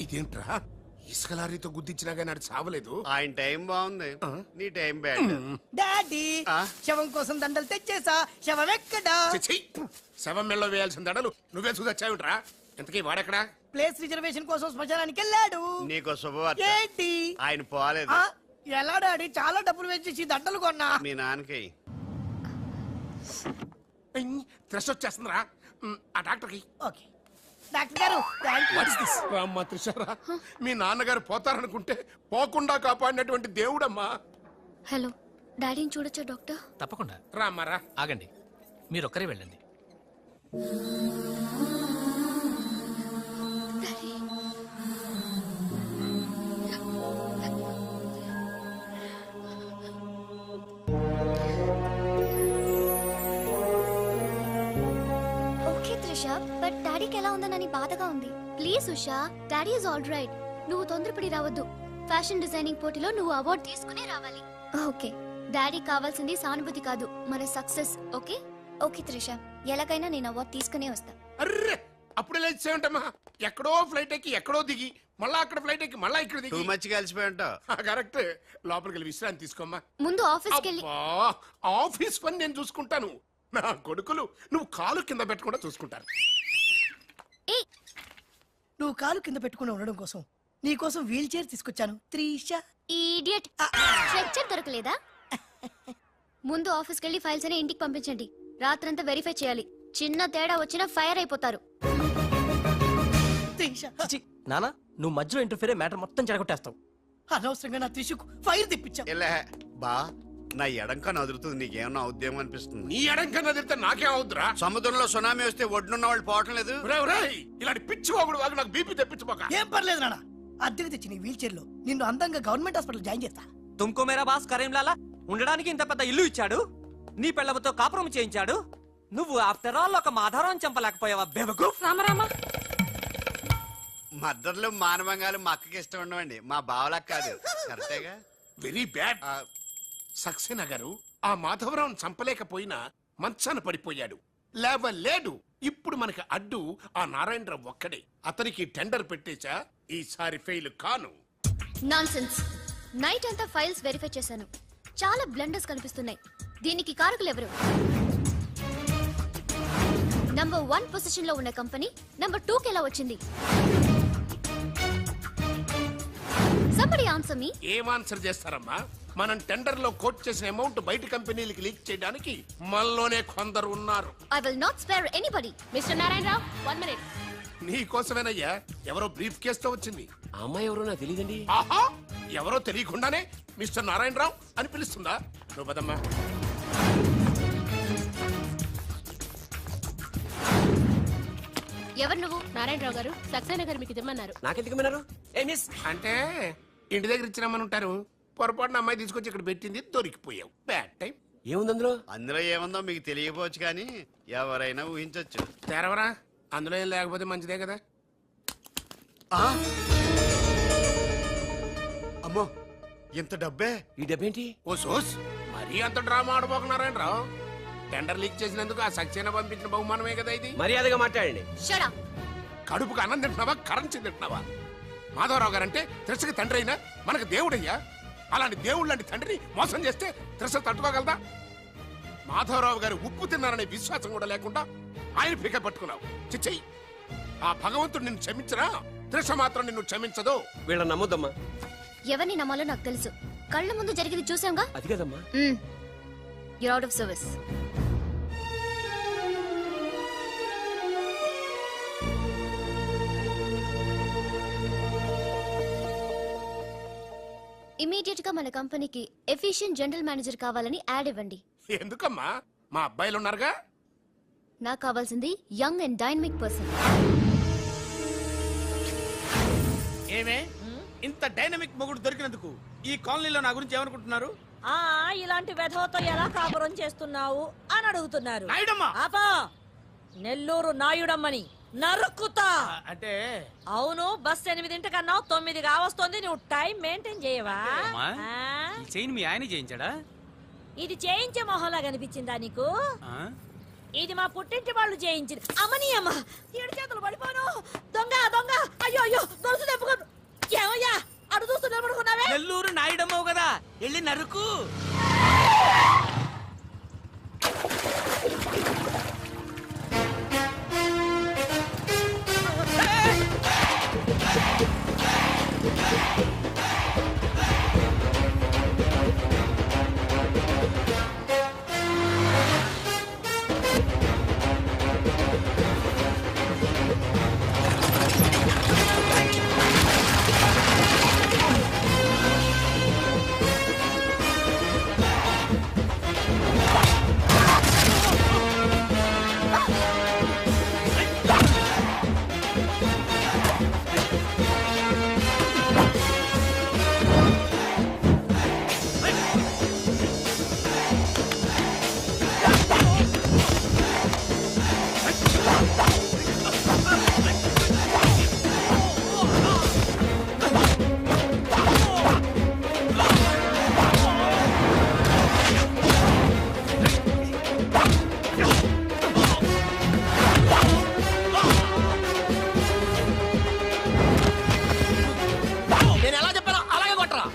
ఇదేంట్రా ఇసుక లారీతో గుద్దించినా కానీ అది చావలేదు. ఆయన టైం బాగుంది, నీ టైం బ్యాడ్. డాడీ శవం కోసం దండలు తెచ్చేసా. శవం ఎక్కడా? చిచ్చి, శవం మెళ్ళలో వేయాల్సిన దడలు నువ్వే చూసొచ్చావుంట్రా. ఇంతకీ వాడెక్కడా? ప్లేస్ రిజర్వేషన్ కోసం శ్మశానానికి వెళ్ళాడు. నీకు శుభవార్త, ఏంటి? ఆయన పోలేదు. ఎలా డాడీ? చాలా డబ్బులు వేసేసి దండలు కొన్నా. మీ నాన్నకి త్రెస్ వచ్చేస్తుందిరా. ఆ డాక్టర్కి. ఓకే డాక్టర్ గారు, రామ్మా త్రిషారా, మీ నాన్నగారు పోతారనుకుంటే పోకుండా కాపాడినటువంటి దేవుడమ్మా. హలో, డాడీని చూడొచ్చా డాక్టర్? తప్పకుండా. రామ్మారా. ఆగండి, మీరొక్కరే వెళ్ళండి. ఓకే త్రిష, బట్ డాడీకి ఎలా ఉందనని బాధగా ఉంది. Please Usha, daddy is all right. నువ్వు తొందరపడి రావద్దు. ఫ్యాషన్ డిజైనింగ్ పోటీలో నువ్వు అవార్డు తీసుకునే రావాలి. ఓకే, డాడీ కావాల్సింది సానుభూతి కాదు, మన సక్సెస్. ఓకే ఓకే త్రిష, ఎలాగైనా నేను అవార్డు తీసుకునే వస్తా. అర్రే, అప్పుడే లేచేమంటమ్మా. ఎక్కడో ఫ్లైట్ ఎక్కి ఎక్కడో దిగి మళ్ళా అక్కడ ఫ్లైట్ ఎక్కి మళ్ళా ఇక్కడ దిగి. మంచిగా కలిసిపోయి ఉంటావు. కరెక్ట్. లోపలికి వెళ్ళి విశ్రాంతి తీసుకోమ్మా. ముందు ఆఫీస్కి వెళ్ళి. ఆఫీస్ పని నేను చూసుకుంటాను. నా కొడుకులు నువ్వు కాలు కింద పెట్టకుండా చూసుకుంటారు. నువ్వు కాలు కింద పెట్టుకుని ఉండడం కోసం నీ కోసం వీల్ చైర్ తీసుకొచ్చాను త్రిష. ఈడియట్, స్ట్రెచ్చర్ దొరకలేదా? ముందు ఆఫీస్కి వెళ్ళి ఫైల్స్ అని ఇంటికి పంపించండి. రాత్రంతా వెరిఫై చేయాలి. చిన్న తేడా వచ్చినా ఫైర్ అయిపోతారు. నానా, నువ్వు మధ్యలో ఇంటర్ఫీర్ మ్యాటర్ మొత్తం చెడగొట్టేస్తావు. అనవసరంగా నా త్రిషకు ఫైర్ తెప్పించా. బా, నా ఎడంకా నదురుతుంది, నీకేమన్నా ఉద్యమం అనిపిస్తుంది? నీ ఎడంకన్నా తిరిగితే నాకేం అవుద్దురా? సముద్రంలో సునామీ వస్తే ఒడ్డున్న వాళ్ళు పోవటం లేదు. ఇలాంటి పిచ్చి వాగుడు వాగు నాకు బీపీ తెప్పించుకోక. ఏం పర్లేదు నాన్న, అద్దెకి తెచ్చి నీ వీల్ చైర్ లో నిన్ను అందంగా గవర్నమెంట్ హాస్పిటల్ జాయిన్ చేస్తా. తుమ్కో మేరా బాస్ కరీంలాలా ఉండడానికి ఇంత పెద్ద ఇల్లు ఇచ్చాడు, నీ పెళ్ళవతో కాపురం చేయించాడు. నువ్వు ఆఫ్టర్ ఆల్ ఒక మాధారం చంపలేకపోయావా బేవకూఫ్? రామరామా, మద్దతులు మానవంగాలు మా అక్కకి ఇష్టం ఉండవండి, మా బావలకు కాదు. కరెక్టేగా? Very bad. సక్సేనా గారు, ఆ మాధవరావు చంపలేకపోయినా మంచాన పడిపోయాడు, లేవలేడు. ఇప్పుడు మనకి అడ్డు ఆ నారాయణరావు ఒక్కడే. అతనికి టెండర్ పెట్టేశా, ఈసారి ఫెయిల్ కాను. నాన్సెన్స్. నైట్ అంతా ఫైల్స్ వెరిఫై చేశాను. చాలా బ్లండర్స్ కనిపిస్తున్నాయి. దీనికి కారకులు ఎవరు? నంబర్ 1 పొజిషన్ లో ఉన్న కంపెనీ నంబర్ 2 కి ఎలా వచ్చింది? Somebody answer me. ఏం ఆన్సర్ చేస్తారమ్మా? మనం టెండర్ లో కోట్ చేసిన అమౌంట్ బయట కంపెనీలకి లీక్ చేయడానికి మనలోనే కొందరు ఉన్నారు. I will not spare anybody. Mr. Narayanrao, 1 minute. నీ కోసమేనయ్యా. ఎవరో బ్రీఫ్ కేసుతో వచ్చింది. ఆ అమ్మాయి ఎవరో నాకు తెలియదండి. ఆహా, ఎవరో తెలియకుండానే మిస్టర్ నారాయణరావు అని పిలుస్తుందా? నువ్వు పదమ్మా. ఎవరు నువ్వు? నారాయణరావు గారు, సక్సేనా గారు మీకు ఇమ్మన్నారు. నాకెందుకు విన్నారు? ఏ మిస్ అంటే ఇంటి దగ్గర ఇచ్చినామని ఉంటారు. పొరపాటున అమ్మాయి తీసుకొచ్చి ఇక్కడ పెట్టింది, దొరికిపోయావు. Bad time. ఏముంది అందులో? అందులో ఏముందో మీకు తెలియకపోవచ్చు, కానీ ఎవరైనా ఊహించొచ్చు. తెరవరా, అందులో ఏం లేకపోతే మంచిదే కదా. అమ్మో, ఇంత డబ్బే? ఈ డబ్బేంటి? ఓ సోస్, మరీ అంత డ్రామా ఆడబోకున్నారాయణరావు. టెండర్ లీక్ చేసినందుకు ఆ సక్సేనా పంపించిన బహుమానమే కదా ఇది. మర్యాదగా మాట్లాడండి. Shut up. కడుపుకు అన్నం తింటున్నావా, కరెన్సీ తింటున్నావా? మాధవరావు గారంటే త్రిషకి తండ్రి అయినా మనకు దేవుడయ్యా. అలాంటి దేవుడు లాంటి తండ్రిని మోసం చేస్తే త్రిష తట్టుకోగలదా? మాధవరావు గారు ఉప్పు తిన్నారనే విశ్వాసం కూడా లేకుండా ఆయన పీక పట్టుకున్నావు. చిచ్చయ్యి, ఆ భగవంతుడు నిన్ను క్షమించరా? త్రిష మాత్రం నిన్ను క్షమించదు. వీళ్ళ నమ్మొద్దమ్మా. ఎవరిని నమ్మాలో నాకు తెలుసు. కళ్ళ ముందు జరిగింది చూసాంగా. అది కదమ్మా. You're out of service. Immediate గా మన కంపెనీకి ఎఫిషియెంట్ జనరల్ మేనేజర్ కావాలని యాడ్ ఇవ్వండి. ఎందుకమ్మా? మా అబ్బాయిలు ఉన్నారుగా. నాకు కావాల్సింది యంగ్ అండ్ డైనమిక్ పర్సన్. ఏమే ఇంత డైనమిక్ మొగుడు దొరికినందుకు ఈ కాలనీలో నా గురించి ఏమనుకుంటున్నారు? ఇలాంటి వెధవతో ఎలా కాపురం చేస్తున్నావు అని అడుగుతున్నారు. నాయుడమ్మ! ఆపా! నెల్లూరు నాయుడమ్మని నరుక్కుతా. అంటే అవును, బస్ 8:00 9 కావస్తుంది. నువ్వు టైం మెయింటైన్ చేయవా? చైన్ మీ ఆయన చేయించాడా? ఇది చేయించే మొహంలా కనిపించిందా నీకు? ఇది మా పుట్టింటి వాళ్ళు చేయించింది. అమ్మని అమ్మ, 7 చేతులు పడిపోను. వెళ్ళి నరుకు. నేను ఎలా చెప్పానో అలాగే కొట్టరా.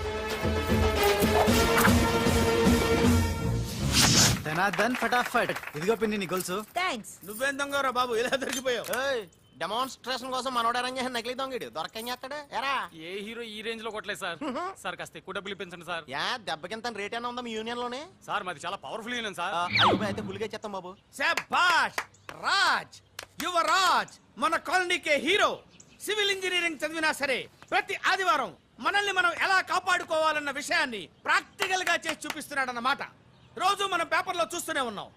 ధనాధన్ ఫటాఫట్. ఇదిగో పిన్ని నీ గొలుసు. థ్యాంక్స్. నువ్వేం దొంగరా బాబు ఇలా దొరికిపోయావు? డెమాన్స్ట్రేషన్ కోసం మనోడు అరేంజ్ చేసిన నకిలీ దొంగడు దొరకం చేస్తాడు ఎరా. ఏ హీరో ఈ రేంజ్ లో కొట్టలేదు సార్. సార్ కాస్త ఎక్కువ డబ్బులు ఇప్పించండి సార్. యా దెబ్బకింత రేట్ అయినా ఉందా మీ యూనియన్ లోనే? సార్ మాది చాలా పవర్ఫుల్ యూనియన్ సార్. అయితే గులిగా చెప్తాం బాబు. శభాష్ రాజ్, యువరాజ్, మన కాలనీకే హీరో. సివిల్ ఇంజనీరింగ్ చదివినా సరే ప్రతి ఆదివారం మనల్ని మనం ఎలా కాపాడుకోవాలన్న విషయాన్ని ప్రాక్టికల్ గా చేసి చూపిస్తున్నాడన్నమాట. రోజు మనం పేపర్లో చూస్తూనే ఉన్నాం.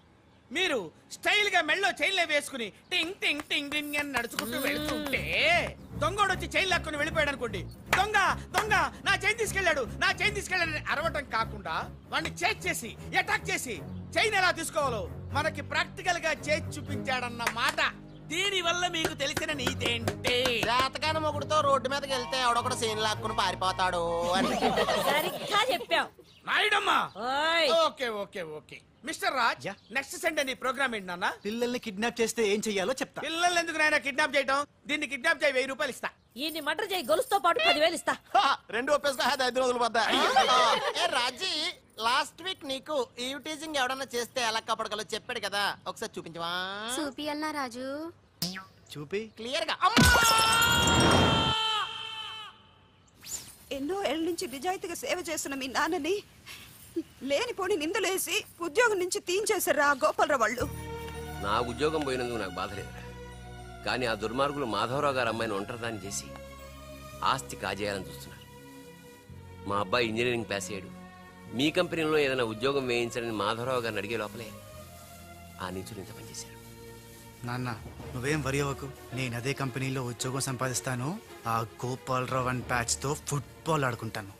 మీరు స్టైల్ గా మెళ్ళో చైన్లే వేసుకుని టింగ్ టింగ్ టింగ్ టింగ్ అని నడుచుకుంటూ వెళ్తుంటే దొంగోడు వచ్చి చైన్ లాక్కుని వెళ్ళిపోయాడు అనుకోండి. దొంగ దొంగ నా చైన్ తీసుకెళ్ళాడు, నా చైన్ తీసుకెళ్ళాడని అరవటం కాకుండా వాడిని చేజ్ చేసి అటాక్ చేసి చైన్ ఎలా తీసుకోవాలో మనకి ప్రాక్టికల్ గా చేసి చూపించాడన్న మాట. దీని వల్ల మీకు తెలిసిన నీతేంటి? జాతకాన మొగుడుతో రోడ్డు మీదకి వెళ్తే ఎవడొకడు సీన్ లాక్కుని పారిపోతాడు అని. సరిగ్గా చెప్పావు. నాయుడమ్మా. ఓయ్. Okay okay okay mister Raj, next Sunday నీ ప్రోగ్రామ్ ఏంటి నాన్న? పిల్లల్ని కిడ్నాప్ చేస్తే ఏం చెయ్యాలో చెప్తా. పిల్లల్ని ఎందుకు నాయన కిడ్నాప్ చేయటం? దీన్ని కిడ్నాప్ చేయి, 1000 రూపాయలు ఇస్తా. ఈయన్ని మటర్ చేయి, గొలుసుతో పాటు 10,000 ఇస్తా. రెండు ఒప్పేసుకో, 5 రోజులు పడ్డా. ఏ రాజీ, లాస్ట్ వీక్ నీకు ఈవ్ టీజింగ్ ఎవడన్నా చేస్తే ఎలా కాపాడగలో చెప్పాడు కదా, ఒకసారి చూపించవా? చూపియల్నా రాజు? చూపి. క్లియర్ గా. ఎన్నో ఏళ్ళ నుంచి నిజాయితీగా సేవ చేస్తున్న మీ నాన్నని లేనిపోని నిందలేసి ఉద్యోగం నుంచి తీయించేశారు ఆ గోపాలరావు వాళ్ళు. నా ఉద్యోగం పోయినందుకు నాకు బాధ లేదు, కానీ ఆ దుర్మార్గులు మాధవరావు గారు అమ్మాయిని ఒంటరిదాన్ని చేసి ఆస్తి కాజేయాలని చూస్తున్నారు. మా అబ్బాయి ఇంజనీరింగ్ పాస్ అయ్యాడు, మీ కంపెనీలో ఏదైనా ఉద్యోగం వేయించాలని మాధవరావు గారిని అడిగే లోపలే ఆ నీచులు ఇంత పనిచేశారు. నాన్న నువ్వేం వరి అవ్వకు, నేను అదే కంపెనీలో ఉద్యోగం సంపాదిస్తాను. ఆ గోపాలరావు అండ్ ప్యాచ్ తో ఫుట్బాల్ ఆడుకుంటాను.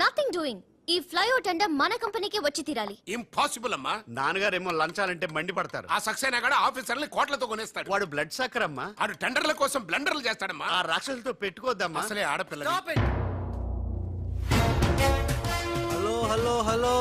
Nothing doing. ఈ ఫ్లైఓవర్ టెండర్ మన కంపెనీకి వచ్చి తీరాలి. ఇంపాసిబుల్ అమ్మా. నాన్నగారేమో లంచాలంటే మండిపడతారు. ఆ సక్సేనా కూడా ఆఫీసర్ని కోట్లతో కొనేస్తాడు. వాడు బ్లడ్ సక్కర్ అమ్మా. ఆడు టెండర్ల కోసం బ్లండర్లు చేస్తాడమ్మా. ఆ రాక్షసులతో పెట్టుకోద్దమ్మా. అసలే ఆడపిల్ల. Hello hello hello,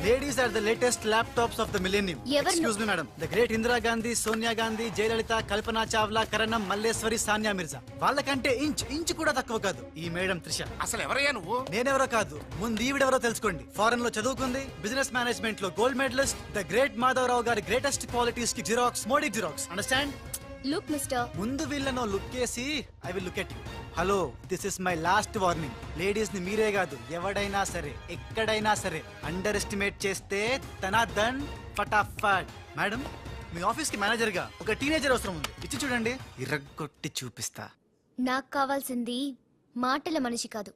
ladies are the latest laptops of the millennium. Excuse me madam, the great Indira Gandhi, Sonia Gandhi, Jayalalitha, Kalpana Chawla, Karnam, Malleswari, Sania Mirza వాళ్ళకంటే ఇంచ్ కూడా తక్కువ కాదు ఈ మేడం త్రిష. అసలు ఎవరయ్యా నువ్వు? నేనెవరో కాదు, ముందు ఈవిడెవరో తెలుసుకోండి. ఫారెన్ లో చదువుకుంది, బిజినెస్ మేనేజ్మెంట్ లో gold medalist, the great Madhavarao గారి గ్రేటెస్ట్ క్వాలిటీస్ కి Xerox, Modi Xerox. Understand? Look mister, ముందు వీళ్ళను లుక్ చేసి I will look at you. Hello, this is my last warning. Ladies ని మీరే కాదు, ఎవడైనా సరే ఎక్కడైనా సరే అండర్ ఎస్టిమేట్ చేస్తే తనాదన్ ఫటాఫట్. మేడం, మీ ఆఫీస్ కి మేనేజర్ గా ఒక టీనేజర్ అవసరం ఉంది, ఇచ్చి చూడండి, ఇరగొట్టి చూపిస్తా. నాకు కావాల్సింది మాటల మనిషి కాదు,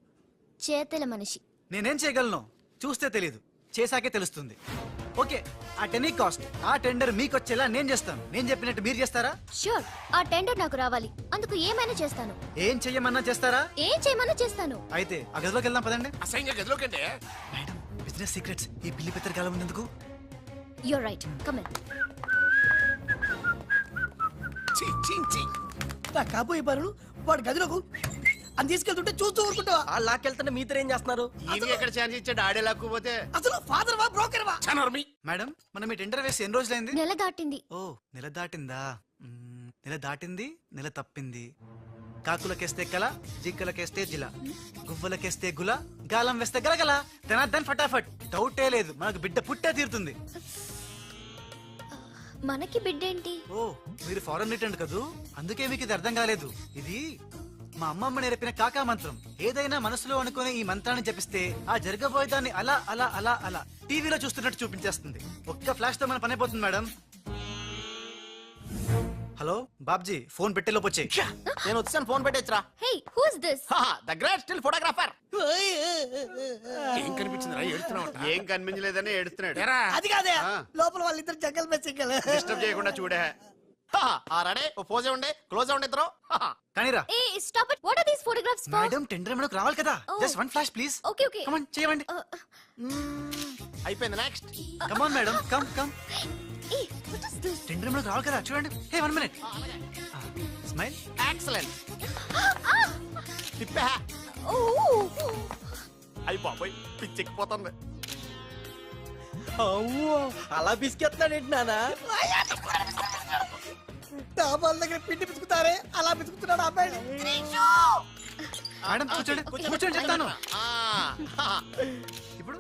చేతల మనిషి. నేనేం చేయగలను చూస్తే తెలియదు, చేశాకే తెలుస్తుంది. ఓకే, ఆ టెనీ కాస్ట్, ఆ టెండర్ మీకు వచ్చేలా నేను చేస్తాను. నేను చెప్పినట్టు మీరు చేస్తారా? షూర్, ఆ టెండర్ నాకు రావాలి. అందుకు ఏమైనా చేస్తాను. ఏం చెయ్యమన్నా చేస్తారా? ఏం చేయమన్నా చేస్తాను. అయితే ఆ గదిలోకి వెళ్దాం పదండి. అసహ్యంగా గదిలోకంటే. మేడం, బిజినెస్ సీక్రెట్స్ ఈ పిల్లి పెద్దరు కాలం ఉన్నందుకు. You're right, come in. నా కాబోయే పనులు వాడు గదిలోకు అని తీసుకెళ్తుంటే చూస్తూ ఊరుకుంటావా? ఆ లాక్కెళ్తుంటే మీతో ఏం చేస్తున్నారు? ఈయనకి ఎక్కడ ఛాన్స్ ఇచ్చాడు, ఆడే లాక్కుపోతే. అసలు ఫాదర్ వా బ్రోకర్ వా? మేడం, మనం ఈ టెండర్ వేసి ఎన్ని రోజులైంది? నెల దాటింది. ఓ, నెల దాటిందా? నెల దాటింది, నెల తప్పింది. కాకులకేస్తే కల, జింకలకేస్తే జిల, గువ్వలకేస్తే గుల, గాలం వేస్తే గలగల, తనార్దన్ ఫటాఫట్. డౌటే లేదు, మనకు బిడ్డ పుట్టే తీరుతుంది. మనకి బిడ్డేంటి? ఓ, మీరు ఫారెన్ రిటర్న్ కదూ, అందుకే మీకు ఇది అర్థం కాలేదు. ఇది మా అమ్మమ్మ నేర్పిన కాకా మంత్రం. ఏదైనా మనసులో అనుకునే ఈ మంత్రాన్ని జపిస్తే ఆ జరగబోయేదాన్ని అలా అలా అలా అలా టీవీలో చూస్తున్నట్టు చూపించేస్తుంది. ఒక్క ఫ్లాష్ తో మన పని అయిపోతుంది మేడం. హలో బాబ్జీ, ఫోన్ పెట్టేలోపు వచ్చే. నేను వచ్చాను, ఫోన్ పెట్టేచ్చరా. Hey, who is this? The great still photographer. ఏం కనిపించిందిరా? ఏడుతున్నావు? ఏం కనిపించలేదని ఏడుస్తున్నాడు. అది కాదే, లోపల వాళ్ళిద్దరు జంగల్ మే సింగల్. డిస్టర్బ్ చేయకుండా చూడే. రెడీ, ఓ పోజే ఉండే, క్లోజ్ ఉండే ఇద్దరు. కానీరా ఏ stop it. What are these photographs for? Madam, tender మనకు రావాలి కదా. Just one flash please. Okay okay. Come on, చేయండి. అయిపోయింది, next. Come on madam, come come. ఏ వాట్ ఇస్ దిస్? టెండర్ మనకు రావాలి కదా, చూడండి. Hey, 1 minute. స్మైల్. ఎక్సలెంట్. తిప్పే. ఓ అయ్యి బాబోయ్, పిచ్చెక్కిపోతుంది. అలా బిస్కెత్తాడేంటి నానా? డాబాల దగ్గర పిండి పిసుకుతారే, అలా పిసుకుతున్నాడు అబ్బాయి. మేడం కూర్చోండి, కూర్చోండి చెప్తాను. ఇప్పుడు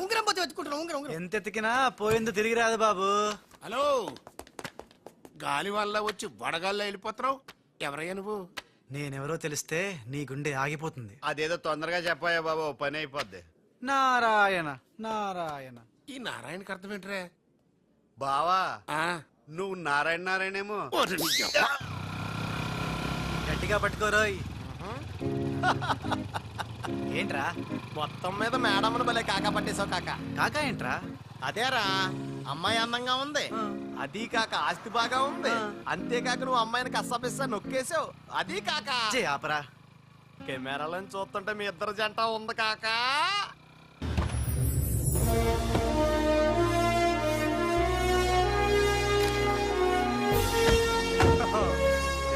ఉంగరం పోతే వెతుకుంటున్నా. ఉంగరం ఎంత ఎతికినా పోయిందో తిరిగి రాదు బాబు. హలో, గాలి వల్ల వచ్చి వడగాల్లో వెళ్ళిపోతున్నావు. ఎవరయ్యా నువ్వు? నేనెవరో తెలిస్తే నీ గుండె ఆగిపోతుంది. అదేదో తొందరగా చెప్పాయా బాబు, పని అయిపోద్ది. నారాయణ నారాయణ. ఈ నారాయణకి అర్థం ఏంట్రా? బావా, ఆ, నువ్వు నారాయణ నారాయణేమో. ఓరి నీ యవ్వ. గట్టిగా పట్టుకోరోయ్. ఏంట్రా మొత్తం మీద మేడంను భలే కాకా పట్టేశావు కాకా. కాకా ఏంట్రా? అదేరా, అమ్మాయి అందంగా ఉంది, అది కాక ఆస్తి బాగా ఉంది, అంతేకాక నువ్వు అమ్మాయిని కష్టపిస్తా నొక్కేసావు, అది కాక చే ఆపరా. కెమెరాలను చూస్తుంటే మీ ఇద్దరు జంట ఉంది కాకా.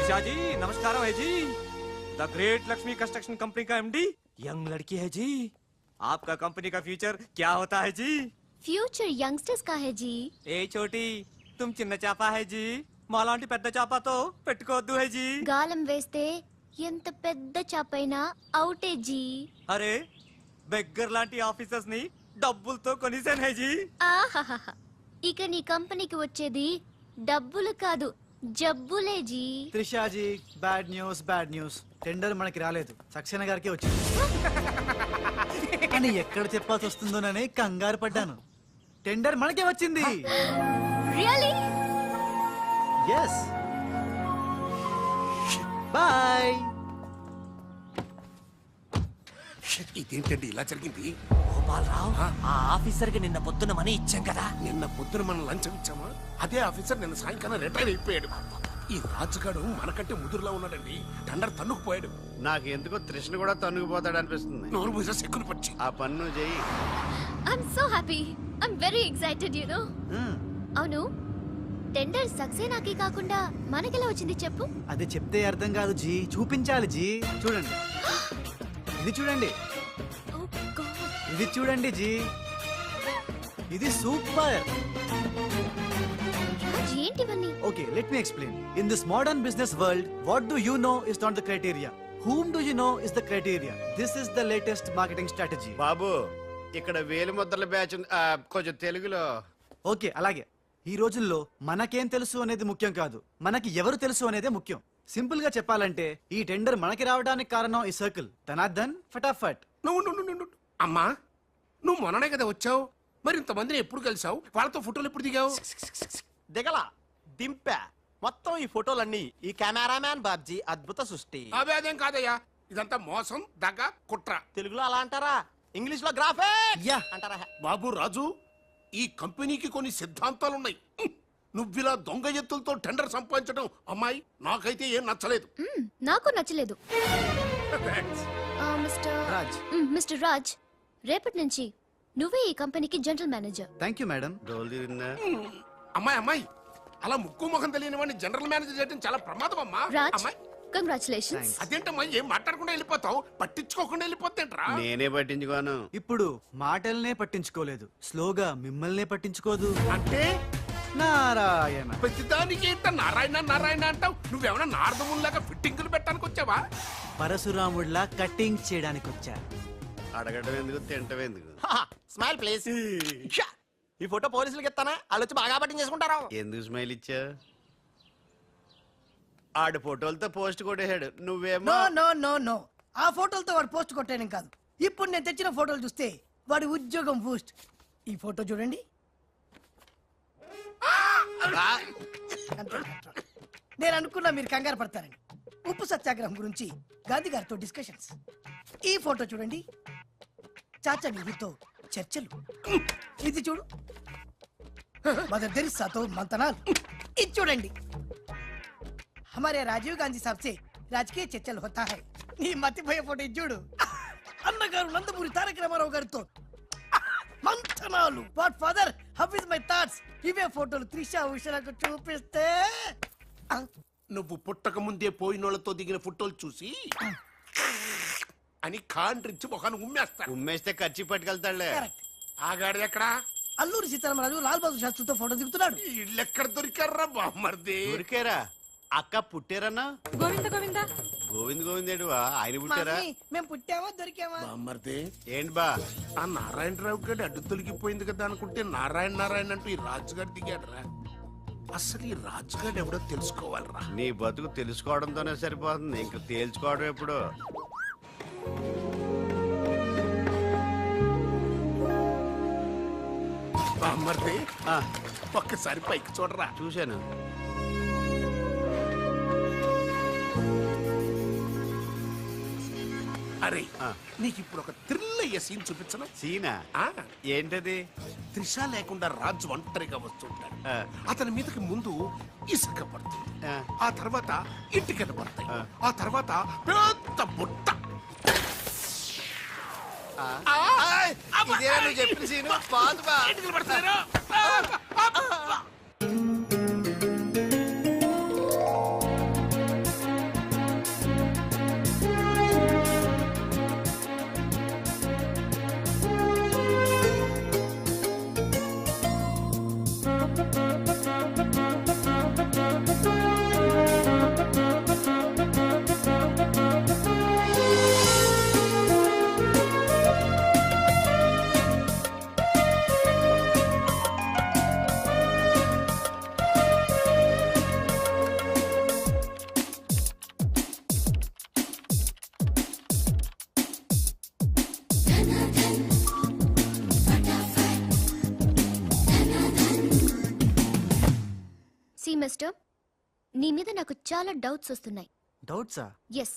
निशा जी नमस्कार है जी. The great Lakshmi construction company का एमडी यंग लड़की है जी. आपका कंपनी का फ्यूचर क्या होता है जी? ఫ్యూచర్ యంగ్స్టర్స్ కా హై జీ. ఏ చోటి తుమ్ చిన్న చేప హై జీ, మాలాంటి పెద్ద చేపతో పెట్టుకోవద్దు హై జీ. గాలం వేస్తే ఎంత పెద్ద చాపైనా అవుటే జీ. అరే, బెగ్గర్ లాంటి ఆఫీసర్స్ ని డబ్బులతో కొనిసాను హై జీ. ఆహాహా, ఇక నీ కంపెనీకి వచ్చేది డబ్బులు కాదు, జబ్బులే జీ. Trishaji, bad news bad news. Tender మనకి రాలేదు, సక్సేనా గారికి వచ్చింది. కానీ ఎక్కడ చెప్పాల్సి వస్తుందోనని కంగారు పడ్డాను. టెండర్ మనకే వచ్చింది. రియల్లీ? ఎస్. బాయ్. ఇదేంటండి ఇలా జరిగింది? గోపాలరావు, ఆ ఆఫీసర్ కి నిన్న పొద్దున మనీ ఇచ్చాం కదా. నిన్న పొద్దున మనం లంచం ఇచ్చామా? అదే ఆఫీసర్ నిన్న సాయంకాలం రిటైర్ అయిపోయాడు. ఈ రాజుగాడు మనకంటే ముదురులో ఉన్నాడండి. టండర్ తన్నుకుపోయాడు. నాకు ఎందుకో తృష్ణ కూడా తన్నుకుపోతాడు అనిపిస్తుంది. నోరు మూసే సెక్కులు పచ్చి. ఆ పన్ను చెయ్యి. I'm so happy. I'm very excited you know. అవును, టెండర్ సక్సేనాకి కాకుండా మనకెలా వచ్చింది చెప్పు? అది చెప్తే అర్థం కాదు జీ, చూపించాలి జీ. చూడండి, ఇది చూడండి, ఓ గాడ్, ఇది చూడండి జీ, ఇది సూపర్. రాజ్ ఏంటివన్నీ? Okay, let me explain. In this modern business world, what do you know is not the criteria. Whom do you know is the criteria. This is the latest marketing strategy. బాబు, ఇక్కడ వేలు ముద్రల batch ఉంది. కొంచెం తెలుగులో. Okay, అలాగే. ఈ రోజుల్లో మనకేం తెలుసు అనేది ముఖ్యం కాదు, మనకి ఎవరు తెలుసు అనేదే ముఖ్యం. సింపుల్ గా చెప్పాలంటే ఈ టెండర్ మనకి రావడానికి కారణం ఈ సర్కిల్. ధనార్దన్ ఫటాఫట్. నువ్వు అమ్మా, నువ్వు మొన్ననే కదా వచ్చావు. మరి ఇంతమందిని ఎప్పుడు కలిసావు? వాళ్ళతో ఫోటోలు ఎప్పుడు దిగావు? దిగల, దింపా. మొత్తం ఈ ఫోటోలన్నీ ఈ కెమెరామ్యాన్ బాబ్జీ అద్భుత సృష్టి. అవే అదేం కాదయ్యా, ఇదంతా మోసం, దగ్గ, కుట్ర. తెలుగులో అలా అంటారా? ఇంగ్లీష్ లో గ్రాఫే యా అంటారా? బాబు రాజు, ఈ కంపెనీకి కొన్ని సిద్ధాంతాలున్నాయి. నువ్విలా దొంగ ఎత్తులతో టెండర్ సంపాదించడం అమ్మాయి నాకైతే ఏం నచ్చలేదు. నాకు నచ్చలేదు. మిస్టర్ రాజ్, రేపటి నుంచి నువ్వే ఈ కంపెనీకి general manager. Thank you madam. అమ్మాయి అలా ముక్కు ముఖం తెలియని వాడిని జనరల్ మేనేజర్ చేయడం చాలా ప్రమాదం అమ్మా. రాజ్, అమ్మాయి, కంగ్రాచులేషన్స్. అదేంటమ్మా ఏం మాట్లాడకుండా వెళ్ళిపోతావు? పట్టించుకోకుండా వెళ్ళిపోతేంట్రా? నేనే పట్టించుకోను. ఇప్పుడు మాటల్నే పట్టించుకోలేదు, స్లోగా మిమ్మల్నే పట్టించుకోదు. అంటే నారాయణ. ప్రతిదానికి ఏంట నారాయణ నారాయణ అంటావు? నువ్వేమన్నా నారదముల్లాగా ఫిట్టింగులు పెట్టడానికి వచ్చావా? పరశురాముడిలా కటింగ్ చేయడానికి వచ్చా. అడగడం ఎందుకు తింటం ఎందుకు? Smile please. ఈ ఫోటో పోలీసులకి ఇస్తానా? వాళ్ళు వచ్చి బాగా పట్టింగ్ చేసుకుంటారు. ఎందుకు స్మైల్ ఇచ్చా? ఆడు ఫోటోలతో పోస్ట్ కొట్టేశాడు, నువ్వేమో నో నో నో నో, ఆ ఫోటోలతో వాడు పోస్ట్ కొట్టాను కాదు. ఇప్పుడు నేను తెచ్చిన ఫోటోలు చూస్తే వాడి ఉద్యోగం బూస్ట్. ఈ ఫోటో చూడండి. నేను అనుకున్నా మీరు కంగారు పడతారని. ఉప్పు సత్యాగ్రహం గురించి గాంధీ గారితో డిస్కషన్స్. ఈ ఫోటో చూడండి, చాచా నెహ్రూతో చర్చలు. ఇది చూడు, మదర్ తెరిసాతో మంతనాలు. ఇది చూడండి, हमारे राजीव गांधी साहब से राजकीय चर्चल होता है. నీ మతిపోయే ఫోటో ఇది చూడు, అన్నగారు నందమూరి తారక రామారావు గారితో మంతనాలు. What father, how is my thoughts? ఇవే ఫోటోలు త్రిషా ఉషలకు చూపిస్తే నువ్వు పుట్టక ముందే పోయినోళ్లతో దిగిన ఫోటోలు చూసి అని కాండ్రించి మొహాన్ని ఉమ్మేస్తా. ఉమ్మేస్తే ఖర్చు పట్టుకెళ్తాడులే. కరెక్ట్. ఆగాడు ఎక్కడ? అల్లూరి సీతారామరాజు లాల్ బహదూర్ శాస్త్రితో ఫోటో దిగుతున్నాడు. ఇళ్ళెక్కడ దొరికారా బామ్మర్ది? ఊరికేరా అక్క పుట్టారన్నా? గోవింద గోవింద గోవింద్ గోవిందేడువా ఆయన పుట్టారా? మమ్మీ, మేము పుట్టామా దొరికామా? బామ్మర్ది, ఏంటి బా? ఆ నారాయణరావు గారి అడ్డు తొలగిపోయింది కదా అనుకుంటే నారాయణ నారాయణ అంటూ ఈ రాజుగారు దిగాడరా. అసలు ఈ రాజుగారు ఎవడో తెలుసుకోవాలరా. నీ బతుకు తెలుసుకోవడంతోనే సరిపోతుంది, ఇంక తేల్చుకోవడం ఎప్పుడు? బామ్మర్ది, ఒక్కసారి పైకి చూడరా. చూశాను. అరే, నీకు ఇప్పుడు ఒక థ్రిల్ అయ్యే సీన్ చూపించను. సీనా? ఏంటది? త్రిష లేకుండా రాజు ఒంటరిగా వస్తుంటాడు. అతని మీదకి ముందు ఇసుక పడుతుంది, ఆ తర్వాత ఇటుకలు పడతాయి, ఆ తర్వాత పెద్ద బుట్ట. ఇదేనా నువ్వు చెప్పిన సీను? పాదు బా. ఇటుకలు పడతాయి. మిస్టర్, నీ మీద నాకు చాలా డౌట్స్ వస్తున్నాయి. డౌట్సా? ఎస్,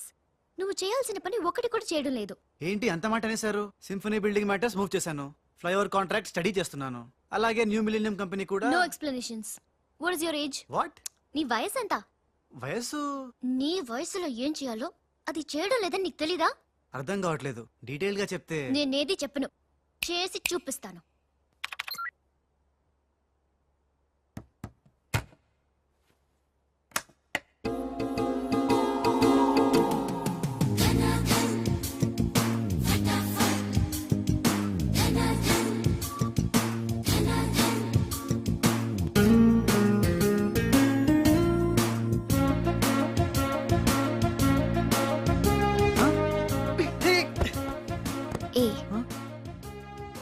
నువ్వు చేయాల్సిన పని ఒకటి కూడా చేయడం లేదు. ఏంటి అంత మాట అనేసారు? సింఫనీ బిల్డింగ్ మ్యాటర్స్ మూవ్ చేశాను, ఫ్లైఓవర్ కాంట్రాక్ట్ స్టడీ చేస్తున్నాను, అలాగే న్యూ మిలీనియం కంపెనీ కూడా. No explanations. What is your age? What? నీ వయసు ఎంత? వయసు? నీ వయసులో ఏం చేయాలో అది చేయడం లేదని నీకు తెలీదా? అర్థం కావట్లేదు, డీటెయిల్ గా చెప్తే. నేనేది చెప్పను, చేసి చూపిస్తాను.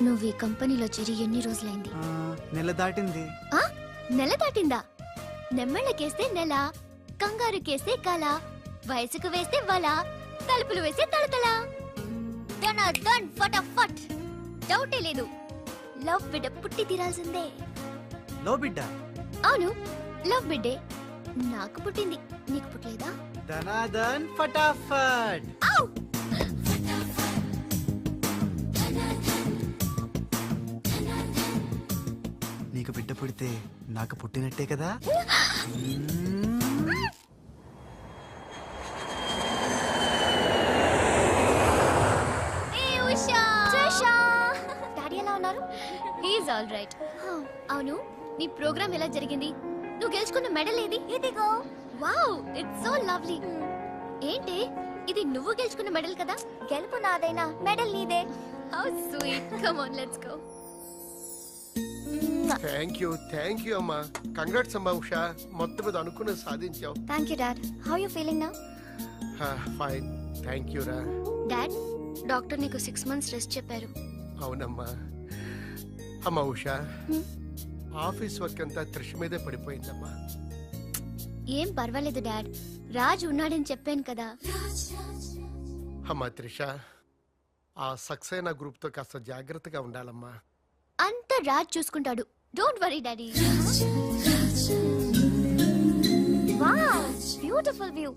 నువ్వు ఈ కంపెనీలో చేరి ఎన్ని రోజులైంది? నెల దాటింది. నెల దాటిందా? నెమ్మళ్ళకేస్తే నెల, కంగారుకేస్తే కల, వయసుకు వేస్తే వల, తలుపులు వేస్తే తలతల. డన్ ఫటాఫట్. డౌటే లేదు, లవ్ బిడ్డ పుట్టి తీరాల్సిందే. లవ్ బిడ్డ? అవును, లవ్ బిడ్డే నాకు పుట్టింది, నీకు పుట్టలేదా? ధనాధన్ ఫటాఫట్. నీకు బిడ్డ పుడితే నాకు పుట్టినట్టే కదా? డాడీ ఎలా ఉన్నారు? He's all right. అవును, నీ ప్రోగ్రామ్ ఎలా జరిగింది? నువ్వు గెలుచుకున్న మెడల్ ఏది? ఇదిగో. Wow, it's so lovely. ఏంటి ఇది, నువ్వు గెలుచుకున్న మెడల్ కదా? గెలుపు నాదైనా మెడల్ నీదే. How sweet. Come on, let's go. Thank you అమ్మా. కంగ్రాట్స్ అమ్మా ఉషా, మొత్తం మీద అనుకున్నది సాధించావు. Thank you dad. How you feeling now? Fine, thank you రా. డాడ్, డాక్టర్ నీకు 6 months రెస్ట్ చెప్పారు. అవునమ్మా. అమ్మా ఉషా, ఆఫీస్ వర్క్ అంతా త్రిష్ మీదే పడిపోయిందమ్మా. ఏం పర్వాలేదు డాడ్, రాజ్ ఉన్నాడని చెప్పాను కదా. అమ్మా త్రిష, ఆ సక్సేనా గ్రూప్ తో కాస్త జాగ్రత్తగా ఉండాలమ్మా. అంతా రాజ్ చూసుకుంటాడు. Don't worry daddy. Wow, beautiful view.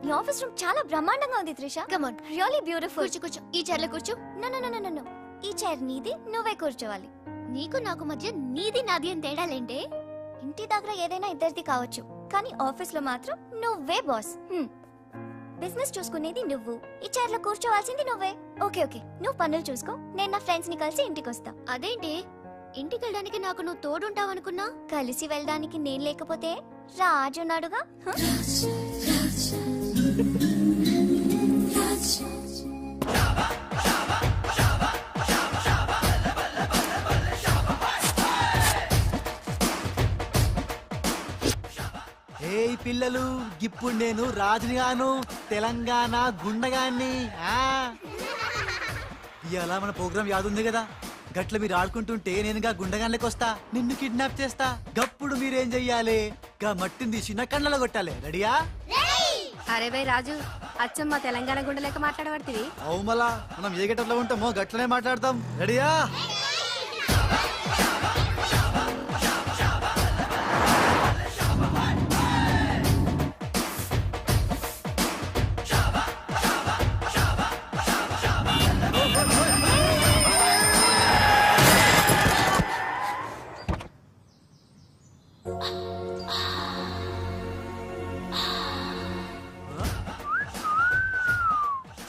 ఈ ఆఫీస్ రూమ్ చాలా బ్రహ్మాండంగా ఉంది Trisha. Come on, really beautiful. కూర్చో. ఈ చైర్ లో కూర్చో. నో. ఈ చైర్ నీది, నువ్వే కూర్చోవాలి. నీకు నాకు మధ్య నీది నాది అని తేడాలేంటే? ఇంటి దగ్గర ఏదైనా ఇద్దరిది కావచ్చు, కానీ ఆఫీస్ లో మాత్రం నువ్వే బాస్. బిజినెస్ చూసుకునేది నువ్వు, ఈ చైర్ లో కూర్చోవాల్సింది నువ్వే. ఓకే, నువ్వు పనులు చూసుకో, నేను నా ఫ్రెండ్స్ ని కలిసి ఇంటికి వస్తా. అదేంటి, ఇంటికి వెళ్ళడానికి నాకు నువ్వు తోడుంటావు అనుకున్నా? కలిసి వెళ్ళడానికి నేను లేకపోతే రాజు ఉన్నాడుగా. ఏయ్ పిల్లలు, ఇప్పుడు నేను రాజునిగాను, తెలంగాణ గుండగాన్ని. ఇలా మన ప్రోగ్రామ్ యాదుంది కదా, గట్ల మీరు ఆడుకుంటుంటే నేనుగా గుండగాన్లకి వస్తా, నిన్ను కిడ్నాప్ చేస్తా. గప్పుడు మీరేం చెయ్యాలి? గా మట్టిని తీసి నా కళ్ళలో కొట్టాలి. రెడీయా? అరే బై రాజు, అచ్చమ్మ తెలంగాణ గుండె లెక్క మాట్లాడబడుతుంది. అవు మళ్ళా మనం ఏ గట్టలో ఉంటామో గట్లనే మాట్లాడతాం. రెడీయా?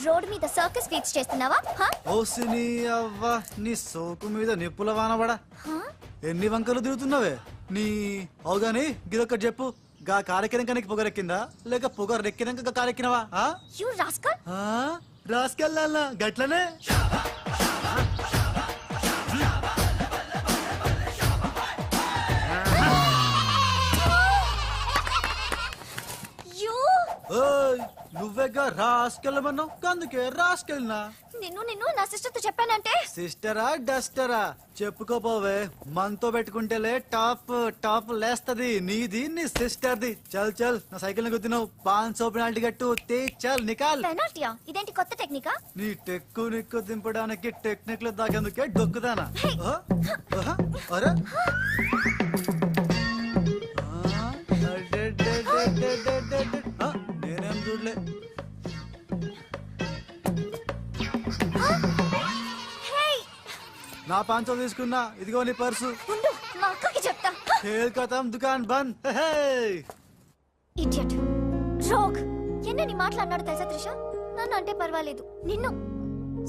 రోడ్ మీద సర్కస్ ఫీట్స్ చేస్తున్నావా? ఓసిని అవ్వ, నీ సోకు మీద నిప్పుల వానబడా. ఎన్ని వంకలు తిరుగుతున్నావే నీ. అవుగాని గిదొక్కటి చెప్పు, గా కారెక్కినాక నీకు పొగరెక్కిందా, లేక పొగరెక్కినాక కారెక్కినవా? రాస్కల్ గట్లనే. నువ్వేగా రాసుకెళ్ళమన్నావు, అందుకే రాసుకెళ్ళినా. నిన్ను నా సిస్టర్ తో చెప్పానంటే. సిస్టరా డస్టరా చెప్పుకోపోవే, మనతో పెట్టుకుంటేలే టాప్ లేస్తది నీది, నీ సిస్టర్ది. చల్ నా సైకిల్ ని గుద్దినావు, 500 పెనాల్టీ కట్టు. చల్ నికాల్. పెనాల్టీయా? ఇదేంటి కొత్త టెక్నికా? నీ నిక్కు దింపడానికి టెక్నిక్ లో దాగేందుకే డొక్కుదానా? అరే నేనేం చూడలే. నా 500 తీసుకున్నా, ఇదిగో నీ పర్సు. మా అక్కకి చెప్తా. ఖేల్ ఖతం, దుకాన్ బంద్. Idiot, rogue. ఎన్నని మాట్లాడినాడు తెలుసా త్రిష? నన్ను అంటే పర్వాలేదు, నిన్ను